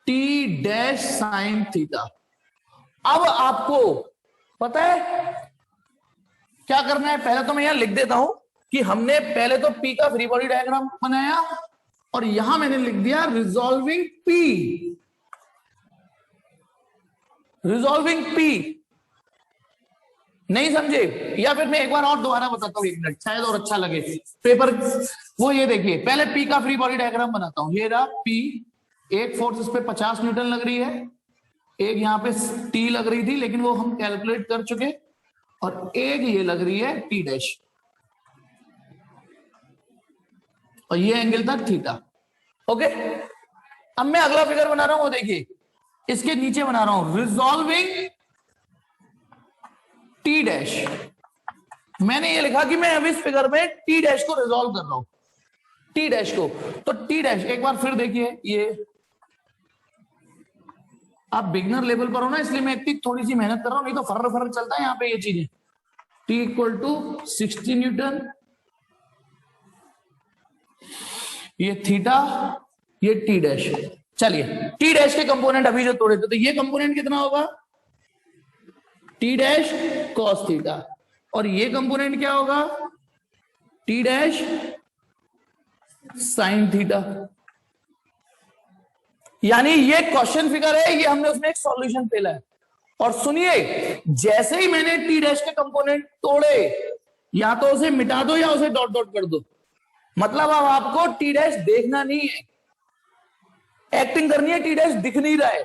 टी डैश साइन थीटा। अब आपको पता है क्या करना है, पहले तो मैं यहां लिख देता हूं कि हमने पहले तो पी का फ्री बॉडी डायग्राम बनाया, और यहां मैंने लिख दिया रिजॉल्विंग पी, रिजॉल्विंग पी। नहीं समझे, या फिर मैं एक बार और दोबारा बताता हूं, 1 मिनट शायद और अच्छा लगे पेपर। वो ये देखिए, पहले पी का फ्री बॉडी डायग्राम बनाता हूं। ये रहा पी, एक फोर्स इस पे 50 न्यूटन लग रही है, एक यहां पे टी लग रही थी लेकिन वो हम कैलकुलेट कर चुके, और एक ये लग रही है टी डैश, और ये एंगल था थीटा। ओके, अब मैं अगला फिगर बना रहा हूं, वो देखिए इसके नीचे बना रहा हूं रिजॉल्विंग टी डैश। मैंने ये लिखा कि मैं अब इस फिगर में टी डैश को रिजॉल्व कर रहा हूं, टी डैश को। तो टी डैश एक बार फिर देखिए, ये आप बिगनर लेवल पर हो ना, इसलिए मैं इतनी थोड़ी सी मेहनत कर रहा हूं, नहीं तो फर्र फर्र चलता है यहाँ पे ये चीजें। टी इक्वल टू 60 न्यूटन, ये थीटा, ये टी डैश। चलिए टी डैश के कंपोनेंट अभी जो तोड़े थे, तो ये कंपोनेंट कितना होगा, टी डैश कॉस थीटा, और ये कंपोनेंट क्या होगा, टी डैश साइन थीटा। यानी ये क्वेश्चन फिगर है, ये हमने उसमें एक सॉल्यूशन पेला है। और सुनिए, जैसे ही मैंने टी डैश के कंपोनेंट तोड़े, या तो उसे मिटा दो या उसे डॉट डॉट कर दो। मतलब अब आपको टी डैश देखना नहीं है, एक्टिंग करनी है, टी डैश दिख नहीं रहा है,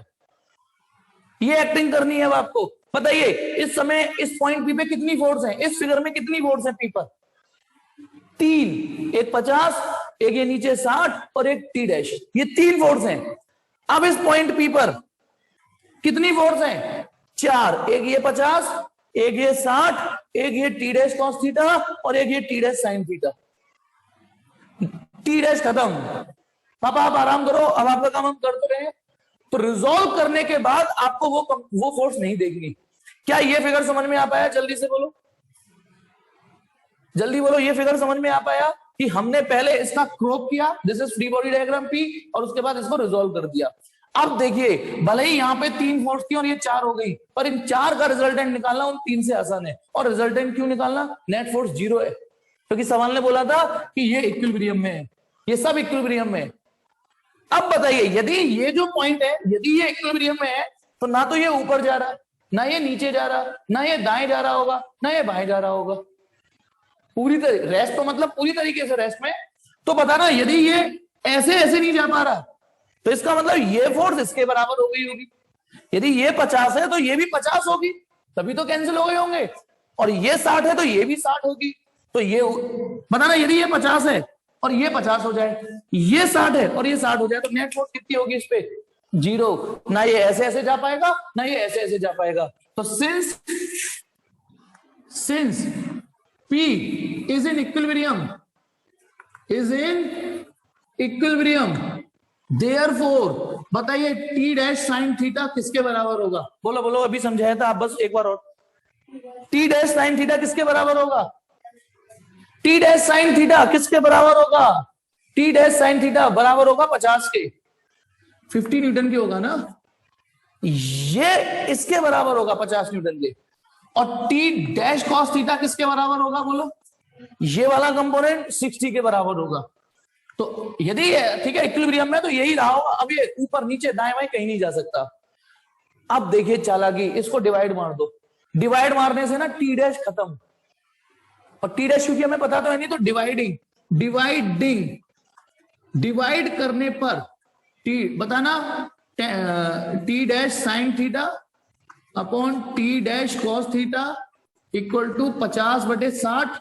ये एक्टिंग करनी है अब आपको। बताइए इस समय इस पॉइंट पी पे कितनी फोर्स है, इस फिगर में कितनी फोर्स है पी पर, 3, एक 50, एक ये नीचे 60 और एक टी डैश, ये 3 फोर्स हैं। अब इस पॉइंट पी पर कितनी फोर्स है, 4, एक ये 50, एक ये 60, एक ये टी डैश कॉस थीटा और एक ये T dash sine theta. T dash खत्म, पापा आप आराम करो, अब आपका काम हम कर तो रहे हैं। तो रिजॉल्व करने के बाद आपको वो फोर्स नहीं देखनी। क्या ये फिगर समझ में आ पाया, जल्दी से बोलो, जल्दी बोलो, ये फिगर समझ में आ पाया। कि हमने पहले इसका क्रॉप किया, this is free body diagram P, और उसके बाद इसको रिजोल्व कर दिया। अब देखिए भले ही यहाँ पे 3 फोर्स थी और ये 4 हो गई, पर इन 4 का रिजल्टेंट निकालना उन 3 से आसान है। और रिजल्टेंट क्यों निकालना? नेट फोर्स 0 है, क्योंकि सवाल ने बोला था कि ये इक्विलिब्रियम में है, ये सब इक्विलिब्रियम में है। अब बताइए यदि ये जो पॉइंट है, यदि ये इक्विलिब्रियम में है, तो ना तो ये ऊपर जा रहा, ना ये नीचे जा रहा, ना ये दाएं जा रहा होगा, ना ये बाएं जा रहा होगा। पूरी तरह रेस्ट तो मतलब पूरी तरीके से रेस्ट में। तो बताना यदि ये ऐसे ऐसे नहीं जा पा रहा, तो इसका मतलब ये फोर्स इसके बराबर हो गई होगी। यदि ये 50 है तो ये भी 50 होगी, तभी तो कैंसिल हो गए होंगे। और ये 60 है तो ये भी 60 होगी। तो ये बताना यदि ये 50 है और ये 50 हो जाए, ये 60 है और ये 60 हो जाए, तो नेट फोर्स कितनी होगी इस पे? 0। ना ये ऐसे ऐसे जा पाएगा, ना ये ऐसे ऐसे जा पाएगा। तो since P is in equilibrium, therefore बताइए T डैश साइन थीटा किसके बराबर होगा? बोलो बोलो, अभी समझाया था आप, बस एक बार और। T डैश साइन थीटा किसके बराबर होगा? T डैश साइन थीटा किसके बराबर होगा? T डैश साइन थीटा बराबर होगा 50 के, 50 न्यूटन के होगा ना। ये इसके बराबर होगा 50 न्यूटन के। और T डैश कॉस थीटा किसके बराबर होगा? बोलो, ये वाला कंपोनेंट 60 के बराबर होगा। तो यदि ठीक है इक्विलिब्रियम में, तो यही रहा होगा। अब ये ऊपर नीचे दाएं बाएं कहीं नहीं जा सकता। अब देखिए चालाकी, इसको डिवाइड मार दो। डिवाइड मारने से ना T डैश खत्म, और T डैश क्योंकि हमें पता तो है नहीं, तो डिवाइड करने पर T बताना T dash sine theta upon T dash cos theta equal to 50/60।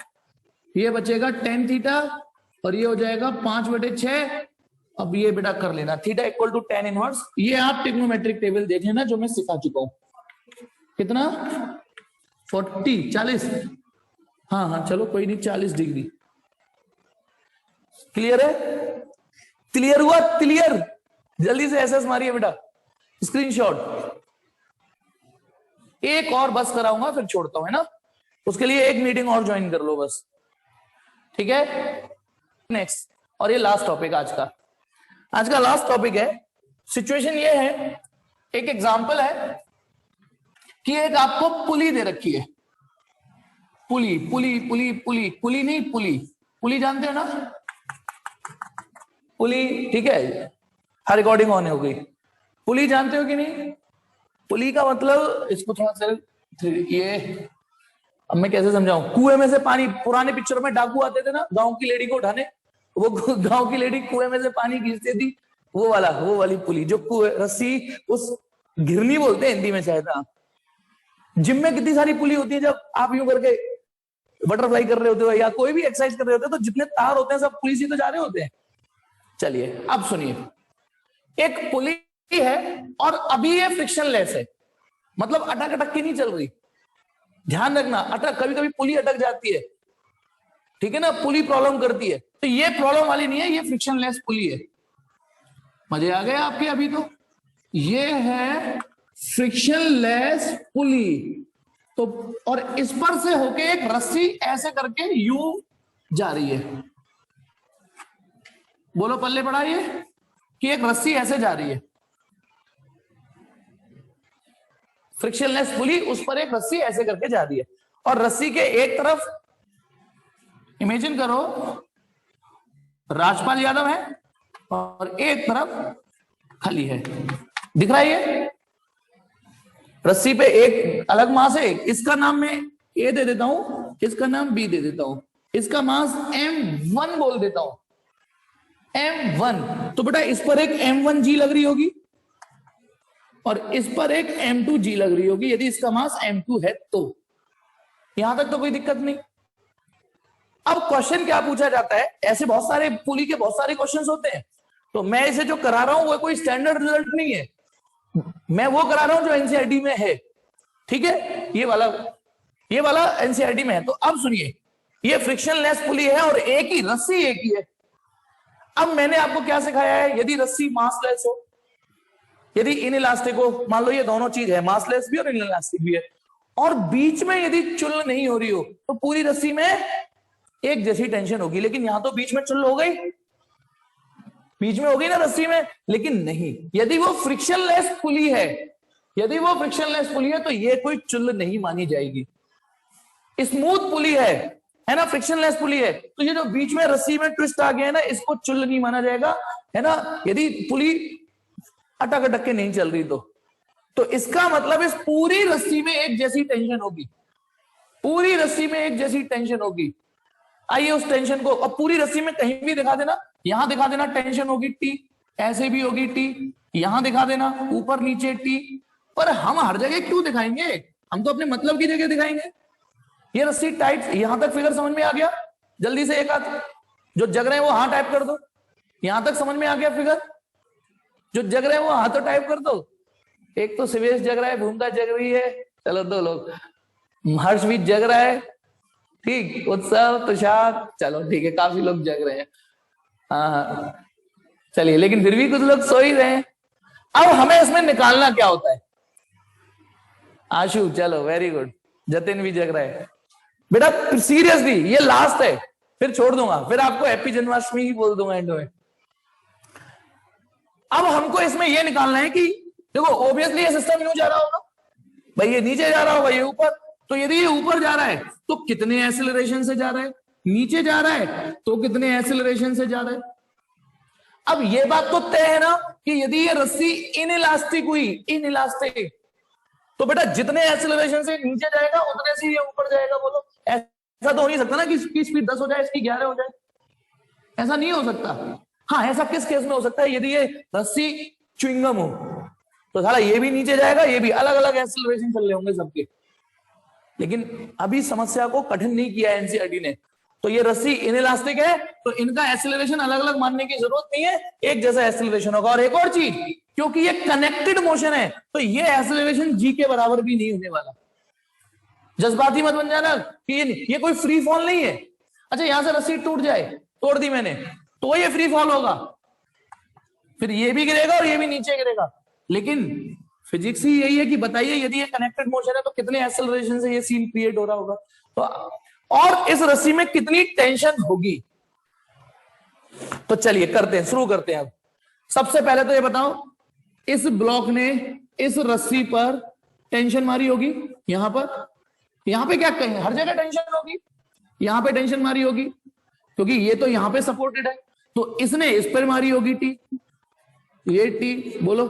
ये बचेगा tan थीटा और ये हो जाएगा 5/6। अब ये बेटा कर लेना, theta equal to tan inverse. ये आप ट्रिग्नोमेट्रिक टेबल देख लेना जो मैं सिखा चुका हूं। कितना? 40 हाँ हाँ चलो कोई नहीं, 40 डिग्री। क्लियर है? क्लियर हुआ? क्लियर? जल्दी से एसएस मारिए बेटा, स्क्रीनशॉट। एक और बस कराऊंगा फिर छोड़ता हूं, है ना। उसके लिए एक मीटिंग और ज्वाइन कर लो बस, ठीक है। नेक्स्ट, और ये लास्ट टॉपिक आज का लास्ट टॉपिक है। सिचुएशन ये है, एक एग्जांपल है कि एक आपको पुली दे रखी है। पुली पुली पुली पुली पुली नहीं, पुली जानते हो ना, पुली, ठीक है। हर रिकॉर्डिंग ऑन हो गई। पुली जानते हो कि नहीं? पुली का मतलब, इसको थोड़ा सा ये अब मैं कैसे समझाऊं। कुएं में से पानी, पुराने पिक्चर में डाकू आते थे ना गांव की लेडी को उठाने, वो गांव की लेडी कुएं में से पानी खींचती थी, वो वाली पुली जो कुएं, रस्सी, उस घिरनी बोलते हैं हिंदी में शायद। जिम में कितनी सारी पुली होती है, जब आप यूं करके बटरफ्लाई कर रहे होते हो या कोई भी एक्सरसाइज कर रहे होते हो, तो जितने तार होते हैं सब पुली से तो जा रहे होते हैं। चलिए अब सुनिए, एक पुली है और अभी ये फ्रिक्शनलेस है, मतलब अटक के नहीं चल रही। ध्यान रखना, कभी कभी पुली अटक जाती है, ठीक है ना, पुली प्रॉब्लम करती है। तो ये प्रॉब्लम वाली नहीं है, ये फ्रिक्शनलेस पुली है। मजे आ गए आपके अभी? तो ये है फ्रिक्शनलेस पुली। तो और इस पर से होके एक रस्सी ऐसे करके यूं जा रही है। बोलो पल्ले पड़ा ये कि एक रस्सी ऐसे जा रही है, फ्रिक्शनलेस पुली, उस पर एक रस्सी ऐसे करके जा रही है। और रस्सी के एक तरफ इमेजिन करो राजपाल यादव है और एक तरफ खली है। दिख रहा है ये? रस्सी पे एक अलग मास है, इसका नाम मैं ए दे देता हूं, इसका नाम बी दे देता हूं, इसका मास M1 बोल देता हूं, M1। तो बेटा इस पर एक M1G लग रही होगी और इस पर एक M2G लग रही होगी, यदि इसका मास M2 है तो। यहां तक तो कोई दिक्कत नहीं। अब क्वेश्चन क्या पूछा जाता है, ऐसे बहुत सारे पुली के बहुत सारे क्वेश्चंस होते हैं, तो मैं इसे जो करा रहा हूं वो कोई स्टैंडर्ड रिजल्ट नहीं है, मैं वो करा रहा हूं जो एनसीईआरटी में है, ठीक है। ये वाला एनसीईआरटी में है। तो अब सुनिए, ये फ्रिक्शनलेस पुली है और एक ही रस्सी एक ही है। अब मैंने आपको क्या सिखाया है, यदि रस्सी मासलेस हो, यदि इनइलास्टिक हो, मान लो ये दोनों चीज है, मासलेस भी और इनइलास्टिक भी है, और बीच में यदि चुल नहीं हो रही हो, तो पूरी रस्सी में एक जैसी टेंशन होगी, लेकिन यहां तो बीच में चुल हो गई, बीच में होगी ना रस्सी में, लेकिन नहीं, यदि वो फ्रिक्शनलेस पुली है, यदि वो फ्रिक्शनलेस पुली है तो ये कोई चुल नहीं मानी जाएगी। स्मूथ पुली है ना, फ्रिक्शनलेस पुली है, तो ये जो बीच में रस्सी में ट्विस्ट आ गया है ना, इसको चुल नहीं माना जाएगा, है ना, यदि पुली अटक अटक के नहीं चल रही तो इसका मतलब इस पूरी रस्सी में एक जैसी टेंशन होगी, पूरी रस्सी में एक जैसी टेंशन होगी। आइए उस टेंशन को अब पूरी रस्सी में कहीं भी दिखा देना, यहां दिखा देना टेंशन होगी टी, ऐसे भी होगी टी, यहां दिखा देना ऊपर नीचे टी, पर हम हर जगह क्यों दिखाएंगे, हम तो अपने मतलब की जगह दिखाएंगे। ये रस्सी टाइट, यहां तक फिगर समझ में आ गया, जल्दी से एक हाथ जो जग रहे हैं वो हाँ टाइप कर दो, यहां तक समझ में आ गया फिगर, जो जग रहे हैं वो हाँ तो टाइप कर दो। एक तो शिवेश जग रहा है, भूमिका जग रही है, चलो 2 लोग, हर्ष भी जग रहा है, ठीक, उत्सव तुषार, चलो ठीक है, काफी लोग जग रहे हैं, हाँ चलिए, लेकिन फिर भी कुछ लोग सो ही रहे हैं। अब हमें इसमें निकालना क्या होता है, आशु चलो वेरी गुड, जतिन भी जग रहा है बेटा, सीरियसली ये लास्ट है, फिर छोड़ दूंगा, फिर आपको हैप्पी जन्माष्टमी ही बोल दूंगा एंड में। अब हमको इसमें ये निकालना है कि देखो ऑब्वियसली ये सिस्टम यूं जा रहा होगा भाई, ये नीचे जा रहा होगा, ये ऊपर, तो यदि ये ऊपर जा रहा है तो कितने एक्सेलरेशन से जा रहा है, नीचे जा रहा है तो कितने एक्सेलरेशन से जा रहा है। अब ये बात तो तय है ना कि यदि ये रस्सी इनइलास्टिक हुई, इनइलास्टिक, तो बेटा जितने एक्सेलरेशन से नीचे जाएगा उतने से ये ऊपर जाएगा। बोलो, ऐसा तो हो नहीं सकता ना कि इसकी स्पीड 10 हो जाए इसकी 11 हो जाए, ऐसा नहीं हो सकता। हाँ, ऐसा किस केस में हो सकता है, यदि ये रस्सी च्युइंगम हो तो साला ये भी नीचे जाएगा, ये भी, अलग अलग एक्सेलरेशन चल रहे होंगे सबके। लेकिन अभी समस्या को कठिन नहीं किया है एनसीईआरटी ने, तो ये रस्सी इनइलास्टिक है तो इनका एक्सेलरेशन अलग अलग मानने की जरूरत नहीं है, एक जैसा एक्सेलरेशन होगा। और एक और चीज, क्योंकि ये कनेक्टेड मोशन है तो ये एक्सेलरेशन जी के बराबर भी नहीं होने वाला। जज्बाती मत बन जाना कि ये कोई फ्री फॉल नहीं है। अच्छा, यहां से रस्सी टूट जाए, तोड़ दी मैंने, तो ये फ्री फॉल होगा, फिर ये भी गिरेगा और ये भी नीचे गिरेगा। लेकिन फिजिक्स ही यही है कि बताइए यदि ये कनेक्टेड मोशन है तो कितने एक्सेलरेशन से ये सीन क्रिएट हो रहा होगा, तो और इस रस्सी में कितनी टेंशन होगी। तो चलिए करते हैं, शुरू करते हैं। अब सबसे पहले तो ये बताओ, इस ब्लॉक ने इस रस्सी पर टेंशन मारी होगी, यहां पे क्या कहें, हर जगह टेंशन होगी, यहां पे टेंशन मारी होगी क्योंकि ये तो यहां पे सपोर्टेड है, तो इसने इस पर मारी होगी टी, ये टी, बोलो।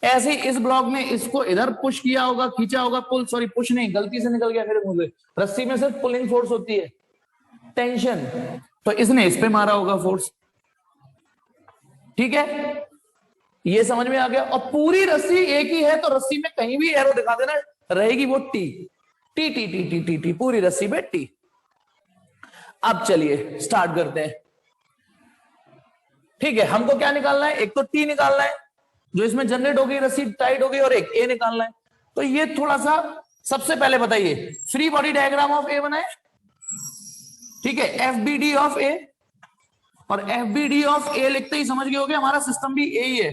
ऐसे ही इस ब्लॉक ने इसको इधर पुश किया होगा, खींचा होगा, पुल, सॉरी पुश नहीं, गलती से निकल गया मेरे मुंह से, रस्सी में सिर्फ पुलिंग फोर्स होती है, टेंशन, तो इसने इस पे मारा होगा फोर्स, ठीक है, ये समझ में आ गया। और पूरी रस्सी एक ही है तो रस्सी में कहीं भी एरो दिखा देना, रहेगी वो T, T T T T T T, पूरी रस्सी पे टी। अब चलिए स्टार्ट करते हैं, ठीक है। हमको क्या निकालना है, एक तो टी निकालना है जो इसमें जनरेट हो गई, रस्सी टाइट हो गई, और एक ए निकालना है। तो ये थोड़ा सा, सबसे पहले बताइए, फ्री बॉडी डायग्राम ऑफ ए बनाए, ठीक है, एफबीडी ऑफ ए, और एफबीडी ऑफ ए लिखते ही समझ गए होगे हमारा सिस्टम भी ए ही है।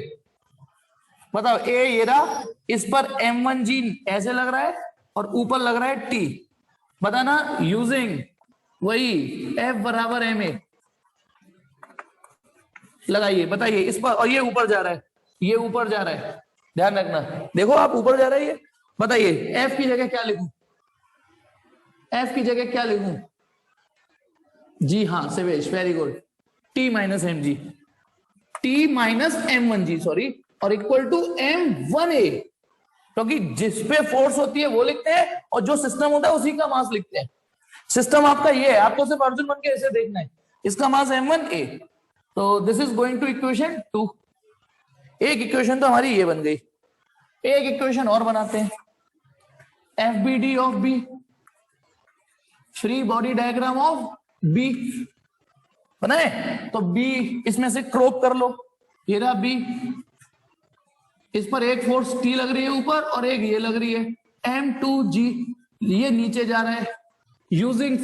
बताओ, ए ये रहा, इस पर M1G ऐसे लग रहा है और ऊपर लग रहा है टी, बताना यूजिंग वही F बराबर ma, लगाइए, बताइए इस पर, और ये ऊपर जा रहा है, ये ऊपर जा रहा है, ध्यान रखना, देखो आप ऊपर जा रहा है ये, बताइए F की जगह क्या लिखूं, F की जगह क्या लिखूं, जी हाँ Sivesh very good, T minus mg, T minus M1G sorry, और इक्वल टू M1A, क्योंकि जिस पे फोर्स होती है वो लिखते हैं और जो सिस्टम होता है उसी का मास लिखते हैं। सिस्टम आपका ये है, आपको सिर्फ अर्जुन बन के ऐसे देखना है, इसका मास M1A, तो this is going to equation 2। एक इक्वेशन तो हमारी ये बन गई, एक इक्वेशन और बनाते हैं, FBD of B, free body diagram of B बनाए, तो B इसमें से क्रॉप कर लो, ये रहा B, इस पर एक फोर्स T लग रही है ऊपर और एक ये लग रही है M2G, ये नीचे जा रहा है, यूजिंग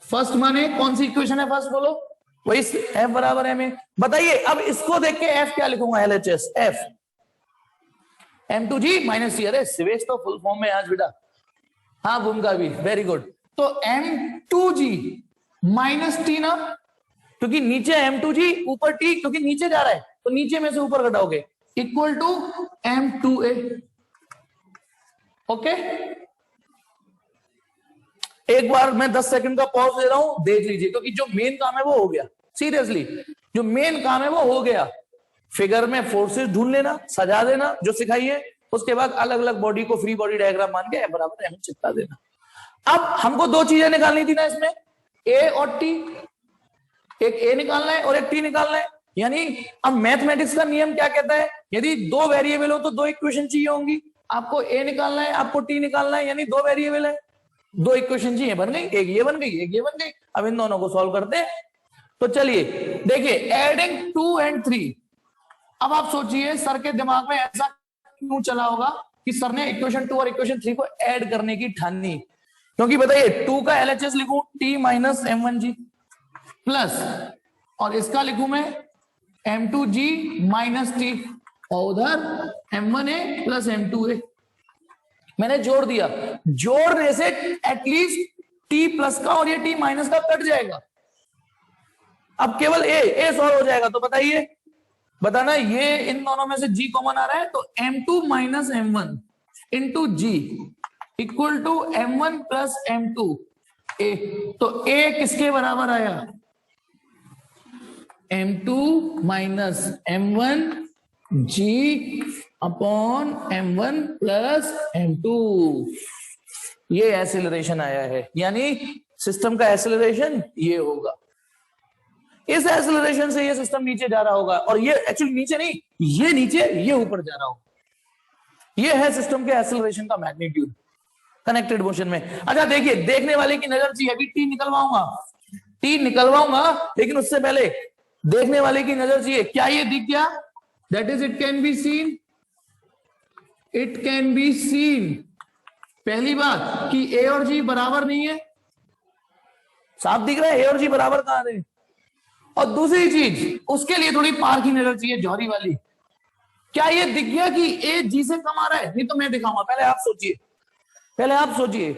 फर्स्ट माने कौन सी इक्वेशन है फर्स्ट, बोलो, वही F बराबर ma। बताइए अब इसको देख के F क्या लिखूंगा, LHS F M2G minus C, अरे सिवेश तो फुल फॉर्म में आज बेटा, हाँ भूमिका भी वेरी गुड, तो m2g माइनस टी ना, क्योंकि नीचे m2g ऊपर t, क्योंकि नीचे जा रहा है तो नीचे में से ऊपर घटाओगे, इक्वल टू m2a। ओके, एक बार मैं 10 सेकंड का पॉज दे रहा हूं, देख लीजिए, क्योंकि जो मेन काम है वो हो गया। सीरियसली, जो मेन काम है वो हो गया। फिगर में फोर्सेस ढूंढ लेना, सजा देना जो सिखाइए, उसके बाद अलग अलग बॉडी को फ्री बॉडी डायग्राम मान के बराबर एम चिपका देना। अब हमको दो चीजें निकालनी थी ना इसमें, ए और टी। एक ए निकालना है और एक टी निकालना है। यानी अब मैथमेटिक्स का नियम क्या कहता है, यदि दो वेरिएबल हो तो दो इक्वेशन चाहिए होंगी। आपको ए निकालना है, आपको टी निकालना है, यानी दो वेरिएबल है, दो इक्वेशन चाहिए, बन गई, एक ये बन गई, एक ये बन गई। अब इन दोनों को सॉल्व करते हैं। तो चलिए देखिए, एडिंग 2 and 3। अब आप सोचिए सर के दिमाग में ऐसा क्यों चला होगा कि सर ने इक्वेशन 2 और इक्वेशन 3 को ऐड करने की ठानी। क्योंकि बताइए 2 का एलएचएस लिखूं टी माइनस m1g प्लस, और इसका लिखूं मैं m2g माइनस टी, और उधर m1a प्लस m2a। मैंने जोड़ दिया, जोड़ने से एटलीस्ट टी प्लस का और ये टी माइनस का कट जाएगा। अब केवल ए सॉल्व हो जाएगा। तो बताइए, बताना, ये इन दोनों में से g कॉमन आ रहा है, तो m2 minus m1 into G equal to m1 plus m2 a। तो a किसके बराबर आया, m2 minus m1 g upon m1 plus m2। ये एक्सेलरेशन आया है, यानी सिस्टम का एक्सेलरेशन ये होगा। इस एक्सेलरेशन से ये सिस्टम नीचे जा रहा होगा, और ये एक्चुअली नीचे नहीं, ये नीचे, ये ऊपर जा रहा होगा। ये है सिस्टम के एक्सेलरेशन का मैग्नीट्यूड कनेक्टेड मोशन में। अच्छा देखिए, देखने वाले की नजर चाहिए, अभी टी निकलवाऊंगा, लेकिन उससे पहले देखने वाले की नजर चाहिए। क्या ये दिख गया? That is it can be seen. पहली बात कि ए और जी बराबर नहीं है, साफ दिख रहा है, ए और जी बराबर कहां है। और दूसरी चीज, उसके लिए थोड़ी पार की नजर चाहिए, जौहरी वाली। क्या ये दिख गया कि ए जी से कम आ रहा है? नहीं तो मैं दिखाऊंगा, पहले आप सोचिए,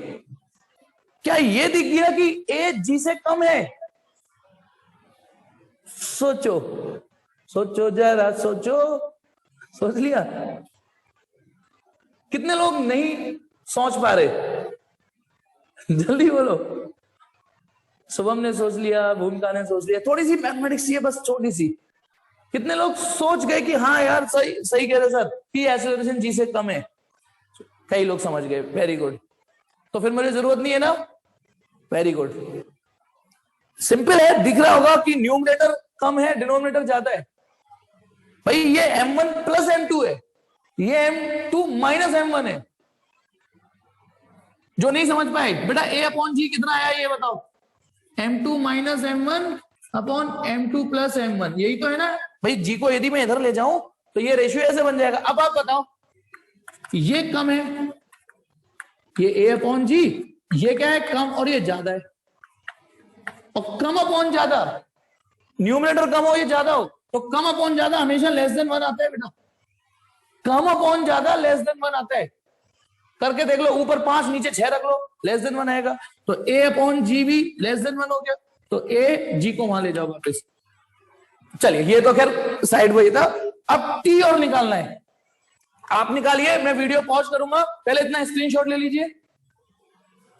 क्या ये दिख गया कि ए जी से कम है? सोचो जरा, सोच लिया? कितने लोग नहीं सोच पा रहे? जल्दी बोलो। शुभम ने सोच लिया, भूमिका ने सोच लिया, थोड़ी सी मैथमेटिक्स चाहिए, बस छोटी सी। कितने लोग सोच गए कि हाँ यार सही कह रहे सर कि एक्सेलरेशन जी से कम है? कई लोग समझ गए, वेरी गुड। तो फिर मुझे जरूरत नहीं है ना, वेरी गुड। सिंपल है, दिख रहा होगा कि न्यूमरेटर कम है, डिनोमिनेटर ज्यादा है। भाई ये m1 प्लस m2 है, ये m2 माइनस m1 है। जो नहीं समझ पाए, बेटा a अपॉन जी कितना आया ये बताओ? m2 minus m1 upon m2 plus m1, यही तो है ना भाई। जी को यदि मैं इधर ले जाऊं तो ये रेशियो ऐसे बन जाएगा। अब आप बताओ, ये कम है, ये a अपॉन जी, ये क्या है, कम, और ये ज्यादा है। और कम अपॉन ज्यादा, न्यूमरेटर कम हो ये ज्यादा हो, तो कम अपॉन ज्यादा हमेशा लेस देन 1 आता है बेटा। कम अपॉन ज्यादा लेस देन 1 आता है। करके देख लो, ऊपर 5 नीचे 6 रख लो, लेस देन 1 आएगा। तो a अपॉन जी भी लेस देन 1 हो गया, तो a जी को वहां ले जाओ वापस। चलिए, ये तो खैर साइड वही था। अब टी और निकालना है, आप निकालिए, मैं वीडियो पॉज करूंगा। पहले इतना स्क्रीनशॉट ले लीजिए,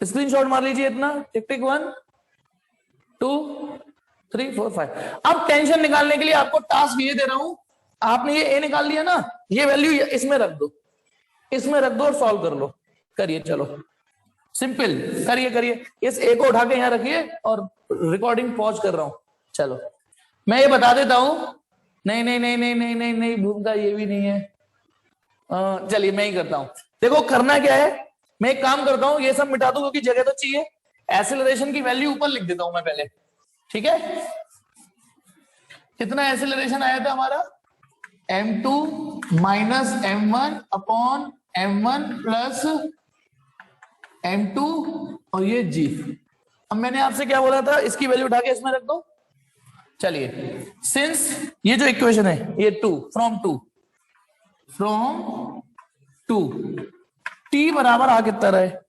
स्क्रीनशॉट मार लीजिए इतना, टिक टिक 1 2 3 4 5। अब टेंशन निकालने के लिए आपको टास्क ये दे रहा हूं, आपने ये ए निकाल लिया ना, ये वैल्यू इसमें रख दो, और सॉल्व कर लो। करिए, चलो सिंपल, करिए। इस ए को उठा के यहां रखिए और रिकॉर्डिंग पॉज कर रहा हूं। चलो मैं ये बता देता हूं। नहीं, भूमिका ये भी नहीं है। चलिए मैं ही करता हूं। देखो करना क्या है, मैं एक काम करता हूं, ये सब मिटा दूं क्योंकि जगह तो चाहिए। एक्सेलरेशन की वैल्यू ऊपर लिख देता हूं मैं पहले, ठीक है? कितना एक्सेलरेशन आया था हमारा? m2 minus m1 upon m1 plus m2, और ये g। अब मैंने आपसे क्या बोला था, इसकी वैल्यू उठा के इसमें रख दो। चलिए, सिंस ये जो इक्वेशन है ये 2 फ्रॉम 2 t बराबर आ कितना रहा है?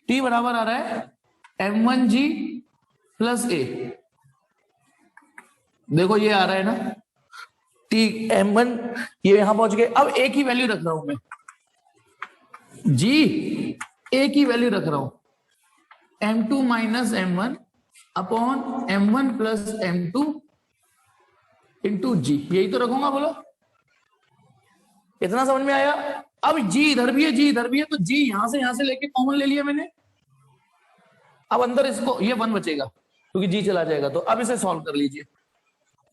t बराबर आ रहा है m1g प्लस ए, देखो ये आ रहा है ना, ठीक, m1 ये यहां पहुंच गए। अब ए की वैल्यू रख रहा हूं मैं, जी ए की वैल्यू रख रहा हूं, m2 minus m1 upon m1 plus m2 into g, यही तो रखूंगा, बोलो इतना समझ में आया। अब जी इधर भी है, जी इधर भी है, तो जी यहां से लेके कॉमन ले लिया मैंने। अब अंदर इसको ये 1 बचेगा क्योंकि जी चला जाएगा, तो अब इसे सॉल्व कर लीजिए।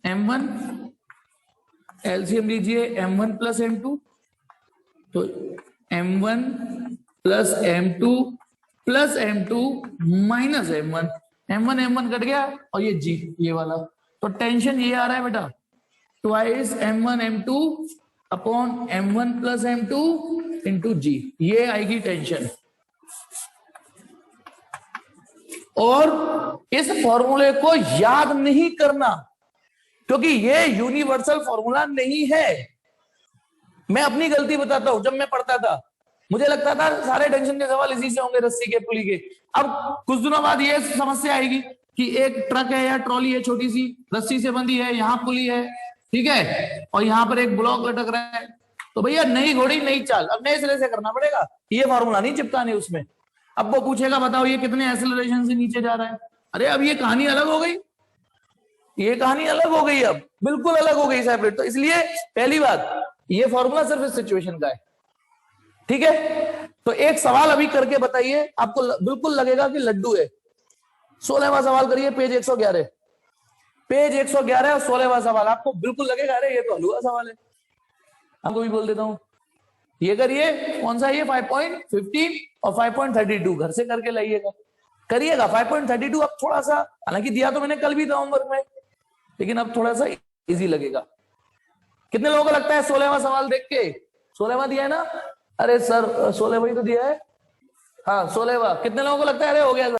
m1 एलसीएम लीजिए, m1 प्लस m2, तो m1 plus m2 minus m1 cut गया, और ये जी ये वाला, तो टेंशन ये आ रहा है बेटा, twice m1 m2 upon m1 plus m2 into g, ये आएगी टेंशन। और इस फॉर्मूले को याद नहीं करना क्योंकि ये यूनिवर्सल फॉर्मूला नहीं है। मैं अपनी गलती बताता हूं, जब मैं पढ़ता था मुझे लगता था सारे टेंशन के सवाल इसी से होंगे, रस्सी के पुली के। अब कुछ दिनों बाद ये समस्या आएगी कि एक ट्रक है या ट्रॉली है, छोटी सी रस्सी से बंधी है, यहाँ पुली है, ठीक है, और यहाँ पर एक ब्लॉक लटक रहा है, तो भैया नई घोड़ी नई चाल, अब नए सिरे से करना पड़ेगा, ये फॉर्मूला नहीं चिपकाने उसमें। अब वो पूछेगा बताओ ये कितने एक्सेलरेशन से नीचे जा रहा है, अरे अब ये कहानी अलग हो गई, ये कहानी अलग हो गई, अब बिल्कुल अलग हो गई सेपरेट। तो इसलिए पहली बात, ये फॉर्मूला सिर्फ इस सिचुएशन का है, ठीक है। तो एक सवाल अभी करके बताइए, आपको बिल्कुल लगेगा कि लड्डू है। 16वां सवाल करिए, पेज 111, पेज 111 और 16वां सवाल, आपको बिल्कुल लगेगा अरे ये तो हलवा सवाल है। आपको भी बोल देता हूं, ये करिए, कौन सा, ये 5.15 और 5.32 घर से करके लाइएगा, करिएगा 5.32। अब थोड़ा सा, हालांकि दिया तो मैंने कल भी था होमवर्क में, लेकिन अब थोड़ा सा इजी लगेगा। कितने लोगों को लगता है 16वां सवाल देख के, 16वां दिया है ना, अरे सर 16वां ही तो दिया है, हाँ 16वां, कितने लोगों को लगता है अरे हो गया